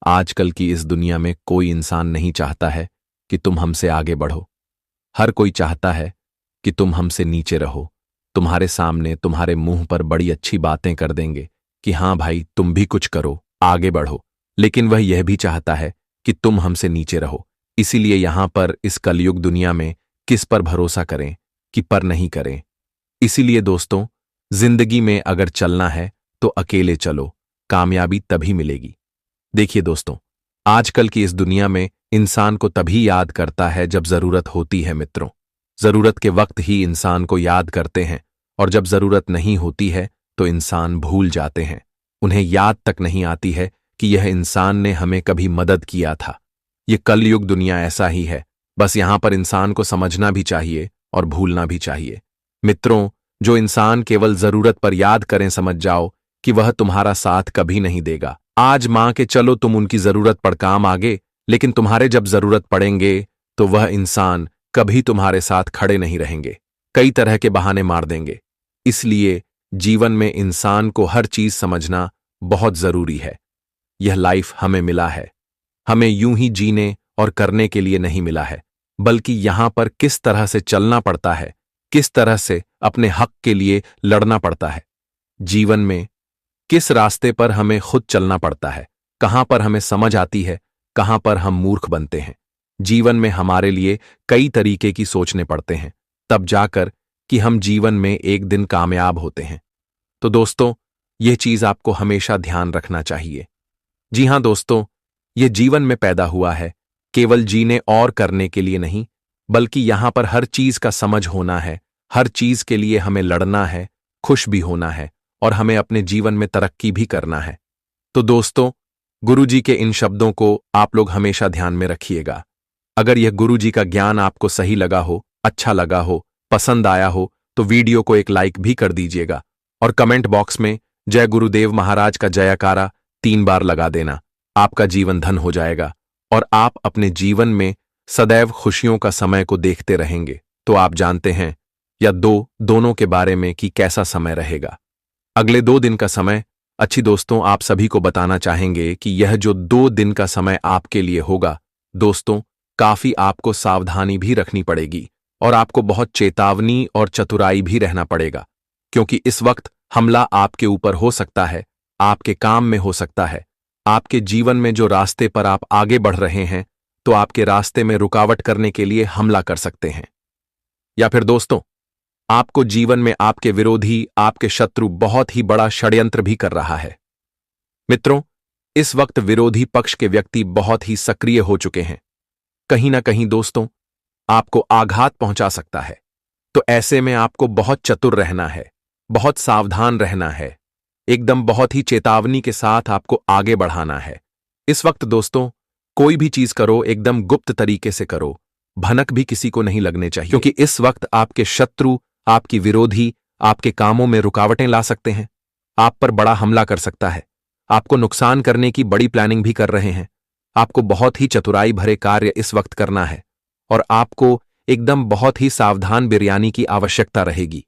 आजकल की इस दुनिया में कोई इंसान नहीं चाहता है कि तुम हमसे आगे बढ़ो। हर कोई चाहता है कि तुम हमसे नीचे रहो। तुम्हारे सामने, तुम्हारे मुंह पर बड़ी अच्छी बातें कर देंगे कि हाँ भाई तुम भी कुछ करो, आगे बढ़ो, लेकिन वह यह भी चाहता है कि तुम हमसे नीचे रहो। इसीलिए यहां पर इस कलयुग दुनिया में किस पर भरोसा करें कि पर नहीं करें। इसीलिए दोस्तों, जिंदगी में अगर चलना है तो अकेले चलो, कामयाबी तभी मिलेगी। देखिए दोस्तों, आजकल की इस दुनिया में इंसान को तभी याद करता है जब जरूरत होती है मित्रों। जरूरत के वक्त ही इंसान को याद करते हैं और जब जरूरत नहीं होती है तो इंसान भूल जाते हैं। उन्हें याद तक नहीं आती है कि यह इंसान ने हमें कभी मदद किया था। यह कलयुग दुनिया ऐसा ही है। बस यहां पर इंसान को समझना भी चाहिए और भूलना भी चाहिए। मित्रों, जो इंसान केवल जरूरत पर याद करें, समझ जाओ कि वह तुम्हारा साथ कभी नहीं देगा। आज मान के चलो तुम उनकी जरूरत पर काम आगे, लेकिन तुम्हारे जब जरूरत पड़ेंगे तो वह इंसान कभी तुम्हारे साथ खड़े नहीं रहेंगे, कई तरह के बहाने मार देंगे। इसलिए जीवन में इंसान को हर चीज समझना बहुत जरूरी है। यह लाइफ हमें मिला है, हमें यूं ही जीने और करने के लिए नहीं मिला है, बल्कि यहां पर किस तरह से चलना पड़ता है, किस तरह से अपने हक के लिए लड़ना पड़ता है। जीवन में किस रास्ते पर हमें खुद चलना पड़ता है, कहां पर हमें समझ आती है, कहां पर हम मूर्ख बनते हैं। जीवन में हमारे लिए कई तरीके की सोचने पड़ते हैं, तब जाकर कि हम जीवन में एक दिन कामयाब होते हैं। तो दोस्तों, यह चीज आपको हमेशा ध्यान रखना चाहिए। जी हां दोस्तों, यह जीवन में पैदा हुआ है केवल जीने और करने के लिए नहीं, बल्कि यहां पर हर चीज का समझ होना है, हर चीज के लिए हमें लड़ना है, खुश भी होना है और हमें अपने जीवन में तरक्की भी करना है। तो दोस्तों, गुरुजी के इन शब्दों को आप लोग हमेशा ध्यान में रखिएगा। अगर यह गुरुजी का ज्ञान आपको सही लगा हो, अच्छा लगा हो, पसंद आया हो, तो वीडियो को एक लाइक भी कर दीजिएगा और कमेंट बॉक्स में जय गुरुदेव महाराज का जयकारा 3 बार लगा देना। आपका जीवन धन हो जाएगा और आप अपने जीवन में सदैव खुशियों का समय को देखते रहेंगे। तो आप जानते हैं या दोनों के बारे में कि कैसा समय रहेगा। अगले 2 दिन का समय अच्छी दोस्तों, आप सभी को बताना चाहेंगे कि यह जो 2 दिन का समय आपके लिए होगा दोस्तों, काफी आपको सावधानी भी रखनी पड़ेगी और आपको बहुत चेतावनी और चतुराई भी रहना पड़ेगा, क्योंकि इस वक्त हमला आपके ऊपर हो सकता है, आपके काम में हो सकता है, आपके जीवन में जो रास्ते पर आप आगे बढ़ रहे हैं तो आपके रास्ते में रुकावट करने के लिए हमला कर सकते हैं। या फिर दोस्तों, आपको जीवन में आपके विरोधी, आपके शत्रु बहुत ही बड़ा षड्यंत्र भी कर रहा है। मित्रों, इस वक्त विरोधी पक्ष के व्यक्ति बहुत ही सक्रिय हो चुके हैं। कहीं ना कहीं दोस्तों, आपको आघात पहुंचा सकता है। तो ऐसे में आपको बहुत चतुर रहना है, बहुत सावधान रहना है, एकदम बहुत ही चेतावनी के साथ आपको आगे बढ़ाना है। इस वक्त दोस्तों, कोई भी चीज करो एकदम गुप्त तरीके से करो, भनक भी किसी को नहीं लगने चाहिए, क्योंकि इस वक्त आपके शत्रु आपकी विरोधी आपके कामों में रुकावटें ला सकते हैं, आप पर बड़ा हमला कर सकता है, आपको नुकसान करने की बड़ी प्लानिंग भी कर रहे हैं। आपको बहुत ही चतुराई भरे कार्य इस वक्त करना है और आपको एकदम बहुत ही सावधान बिरयानी की आवश्यकता रहेगी।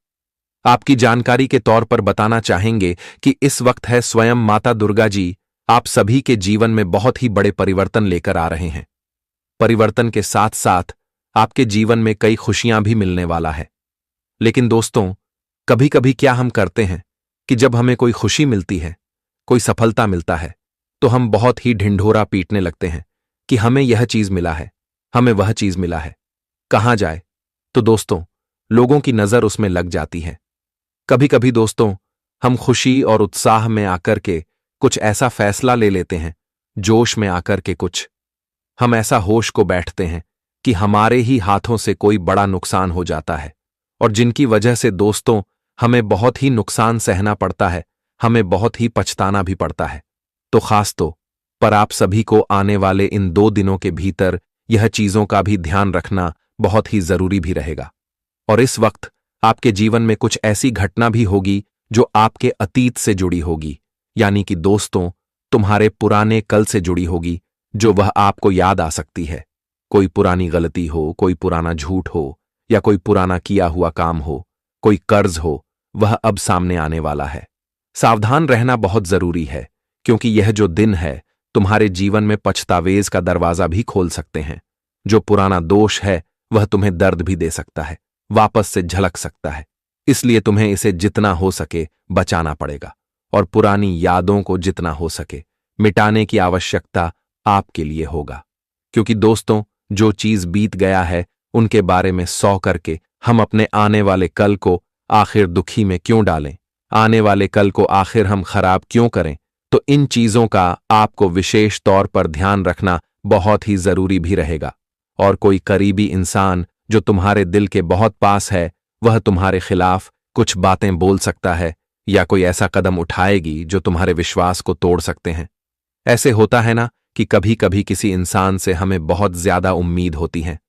आपकी जानकारी के तौर पर बताना चाहेंगे कि इस वक्त है स्वयं माता दुर्गा जी आप सभी के जीवन में बहुत ही बड़े परिवर्तन लेकर आ रहे हैं। परिवर्तन के साथ साथ आपके जीवन में कई खुशियां भी मिलने वाला है। लेकिन दोस्तों, कभी कभी क्या हम करते हैं कि जब हमें कोई खुशी मिलती है, कोई सफलता मिलता है, तो हम बहुत ही ढिंढोरा पीटने लगते हैं कि हमें यह चीज मिला है, हमें वह चीज मिला है, कहां जाए। तो दोस्तों, लोगों की नजर उसमें लग जाती है। कभी कभी दोस्तों, हम खुशी और उत्साह में आकर के कुछ ऐसा फैसला ले लेते हैं, जोश में आकर के कुछ हम ऐसा होश को बैठते हैं कि हमारे ही हाथों से कोई बड़ा नुकसान हो जाता है और जिनकी वजह से दोस्तों हमें बहुत ही नुकसान सहना पड़ता है, हमें बहुत ही पछताना भी पड़ता है। तो खास तो पर आप सभी को आने वाले इन 2 दिनों के भीतर यह चीजों का भी ध्यान रखना बहुत ही जरूरी भी रहेगा। और इस वक्त आपके जीवन में कुछ ऐसी घटना भी होगी जो आपके अतीत से जुड़ी होगी, यानी कि दोस्तों तुम्हारे पुराने कल से जुड़ी होगी, जो वह आपको याद आ सकती है। कोई पुरानी गलती हो, कोई पुराना झूठ हो, या कोई पुराना किया हुआ काम हो, कोई कर्ज हो, वह अब सामने आने वाला है। सावधान रहना बहुत जरूरी है, क्योंकि यह जो दिन है तुम्हारे जीवन में पछतावेज का दरवाजा भी खोल सकते हैं। जो पुराना दोष है वह तुम्हें दर्द भी दे सकता है, वापस से झलक सकता है। इसलिए तुम्हें इसे जितना हो सके बचाना पड़ेगा और पुरानी यादों को जितना हो सके मिटाने की आवश्यकता आपके लिए होगा। क्योंकि दोस्तों, जो चीज बीत गया है उनके बारे में 100 करके हम अपने आने वाले कल को आखिर दुखी में क्यों डालें, आने वाले कल को आखिर हम खराब क्यों करें। तो इन चीजों का आपको विशेष तौर पर ध्यान रखना बहुत ही जरूरी भी रहेगा। और कोई करीबी इंसान जो तुम्हारे दिल के बहुत पास है वह तुम्हारे खिलाफ कुछ बातें बोल सकता है या कोई ऐसा कदम उठाएगी जो तुम्हारे विश्वास को तोड़ सकते हैं। ऐसे होता है ना कि कभी कभी किसी इंसान से हमें बहुत ज्यादा उम्मीद होती है,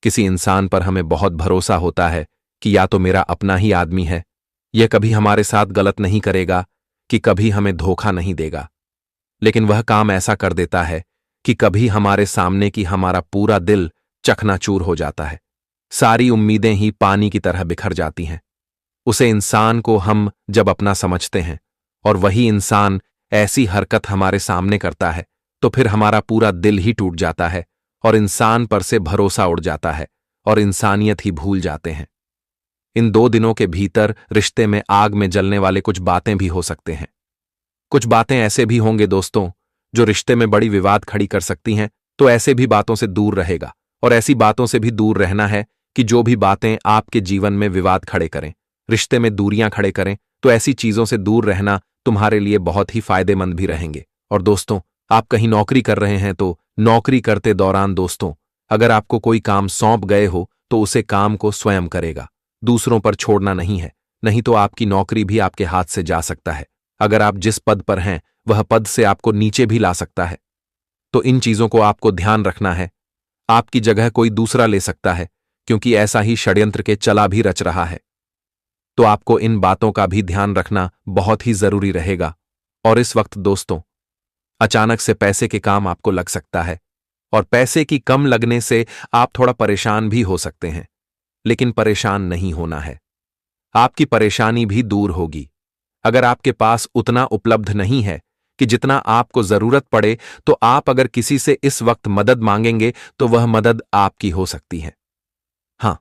किसी इंसान पर हमें बहुत भरोसा होता है कि या तो मेरा अपना ही आदमी है, यह कभी हमारे साथ गलत नहीं करेगा, कि कभी हमें धोखा नहीं देगा। लेकिन वह काम ऐसा कर देता है कि कभी हमारे सामने की हमारा पूरा दिल चकनाचूर हो जाता है, सारी उम्मीदें ही पानी की तरह बिखर जाती हैं। उसे इंसान को हम जब अपना समझते हैं और वही इंसान ऐसी हरकत हमारे सामने करता है तो फिर हमारा पूरा दिल ही टूट जाता है और इंसान पर से भरोसा उड़ जाता है और इंसानियत ही भूल जाते हैं। इन 2 दिनों के भीतर रिश्ते में आग में जलने वाले कुछ बातें भी हो सकते हैं। कुछ बातें ऐसे भी होंगे दोस्तों जो रिश्ते में बड़ी विवाद खड़ी कर सकती हैं। तो ऐसे भी बातों से दूर रहेगा और ऐसी बातों से भी दूर रहना है कि जो भी बातें आपके जीवन में विवाद खड़े करें, रिश्ते में दूरियां खड़े करें, तो ऐसी चीजों से दूर रहना तुम्हारे लिए बहुत ही फायदेमंद भी रहेंगे। और दोस्तों, आप कहीं नौकरी कर रहे हैं तो नौकरी करते दौरान दोस्तों अगर आपको कोई काम सौंप गए हो तो उसे काम को स्वयं करेगा, दूसरों पर छोड़ना नहीं है, नहीं तो आपकी नौकरी भी आपके हाथ से जा सकता है। अगर आप जिस पद पर हैं वह पद से आपको नीचे भी ला सकता है। तो इन चीजों को आपको ध्यान रखना है। आपकी जगह कोई दूसरा ले सकता है, क्योंकि ऐसा ही षड्यंत्र के चला भी रच रहा है। तो आपको इन बातों का भी ध्यान रखना बहुत ही जरूरी रहेगा। और इस वक्त दोस्तों अचानक से पैसे के काम आपको लग सकता है और पैसे की कम लगने से आप थोड़ा परेशान भी हो सकते हैं, लेकिन परेशान नहीं होना है। आपकी परेशानी भी दूर होगी। अगर आपके पास उतना उपलब्ध नहीं है कि जितना आपको जरूरत पड़े, तो आप अगर किसी से इस वक्त मदद मांगेंगे तो वह मदद आपकी हो सकती है। हां,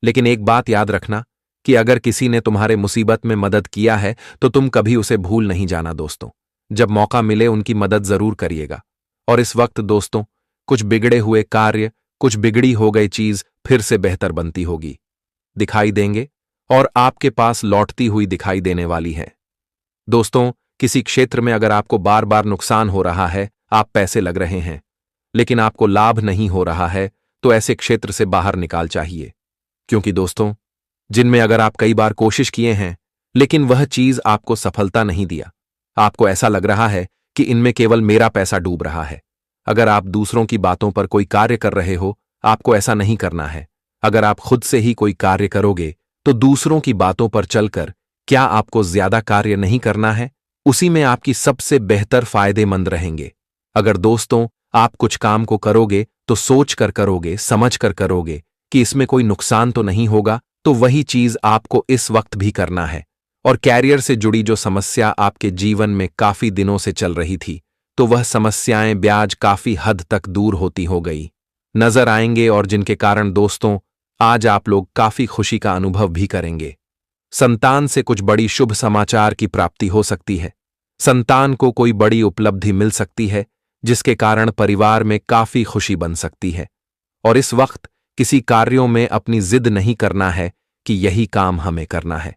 लेकिन एक बात याद रखना कि अगर किसी ने तुम्हारे मुसीबत में मदद किया है तो तुम कभी उसे भूल नहीं जाना दोस्तों। जब मौका मिले उनकी मदद जरूर करिएगा। और इस वक्त दोस्तों कुछ बिगड़े हुए कार्य, कुछ बिगड़ी हो गई चीज फिर से बेहतर बनती होगी, दिखाई देंगे और आपके पास लौटती हुई दिखाई देने वाली है। दोस्तों, किसी क्षेत्र में अगर आपको बार बार नुकसान हो रहा है, आप पैसे लग रहे हैं लेकिन आपको लाभ नहीं हो रहा है, तो ऐसे क्षेत्र से बाहर निकाल चाहिए। क्योंकि दोस्तों जिनमें अगर आप कई बार कोशिश किए हैं लेकिन वह चीज आपको सफलता नहीं दिया, आपको ऐसा लग रहा है कि इनमें केवल मेरा पैसा डूब रहा है। अगर आप दूसरों की बातों पर कोई कार्य कर रहे हो, आपको ऐसा नहीं करना है। अगर आप खुद से ही कोई कार्य करोगे तो दूसरों की बातों पर चलकर क्या आपको ज्यादा कार्य नहीं करना है? उसी में आपकी सबसे बेहतर फायदेमंद रहेंगे। अगर दोस्तों आप कुछ काम को करोगे तो सोच कर करोगे, समझ कर करोगे कि इसमें कोई नुकसान तो नहीं होगा, तो वही चीज आपको इस वक्त भी करना है। और कैरियर से जुड़ी जो समस्या आपके जीवन में काफी दिनों से चल रही थी, तो वह समस्याएं ब्याज काफी हद तक दूर होती हो गई नजर आएंगे, और जिनके कारण दोस्तों आज आप लोग काफी खुशी का अनुभव भी करेंगे। संतान से कुछ बड़ी शुभ समाचार की प्राप्ति हो सकती है। संतान को कोई बड़ी उपलब्धि मिल सकती है जिसके कारण परिवार में काफी खुशी बन सकती है। और इस वक्त किसी कार्यों में अपनी जिद नहीं करना है कि यही काम हमें करना है।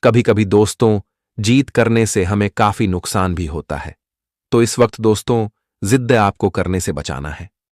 कभी कभी दोस्तों जीत करने से हमें काफी नुकसान भी होता है, तो इस वक्त दोस्तों जिद आपको करने से बचाना है।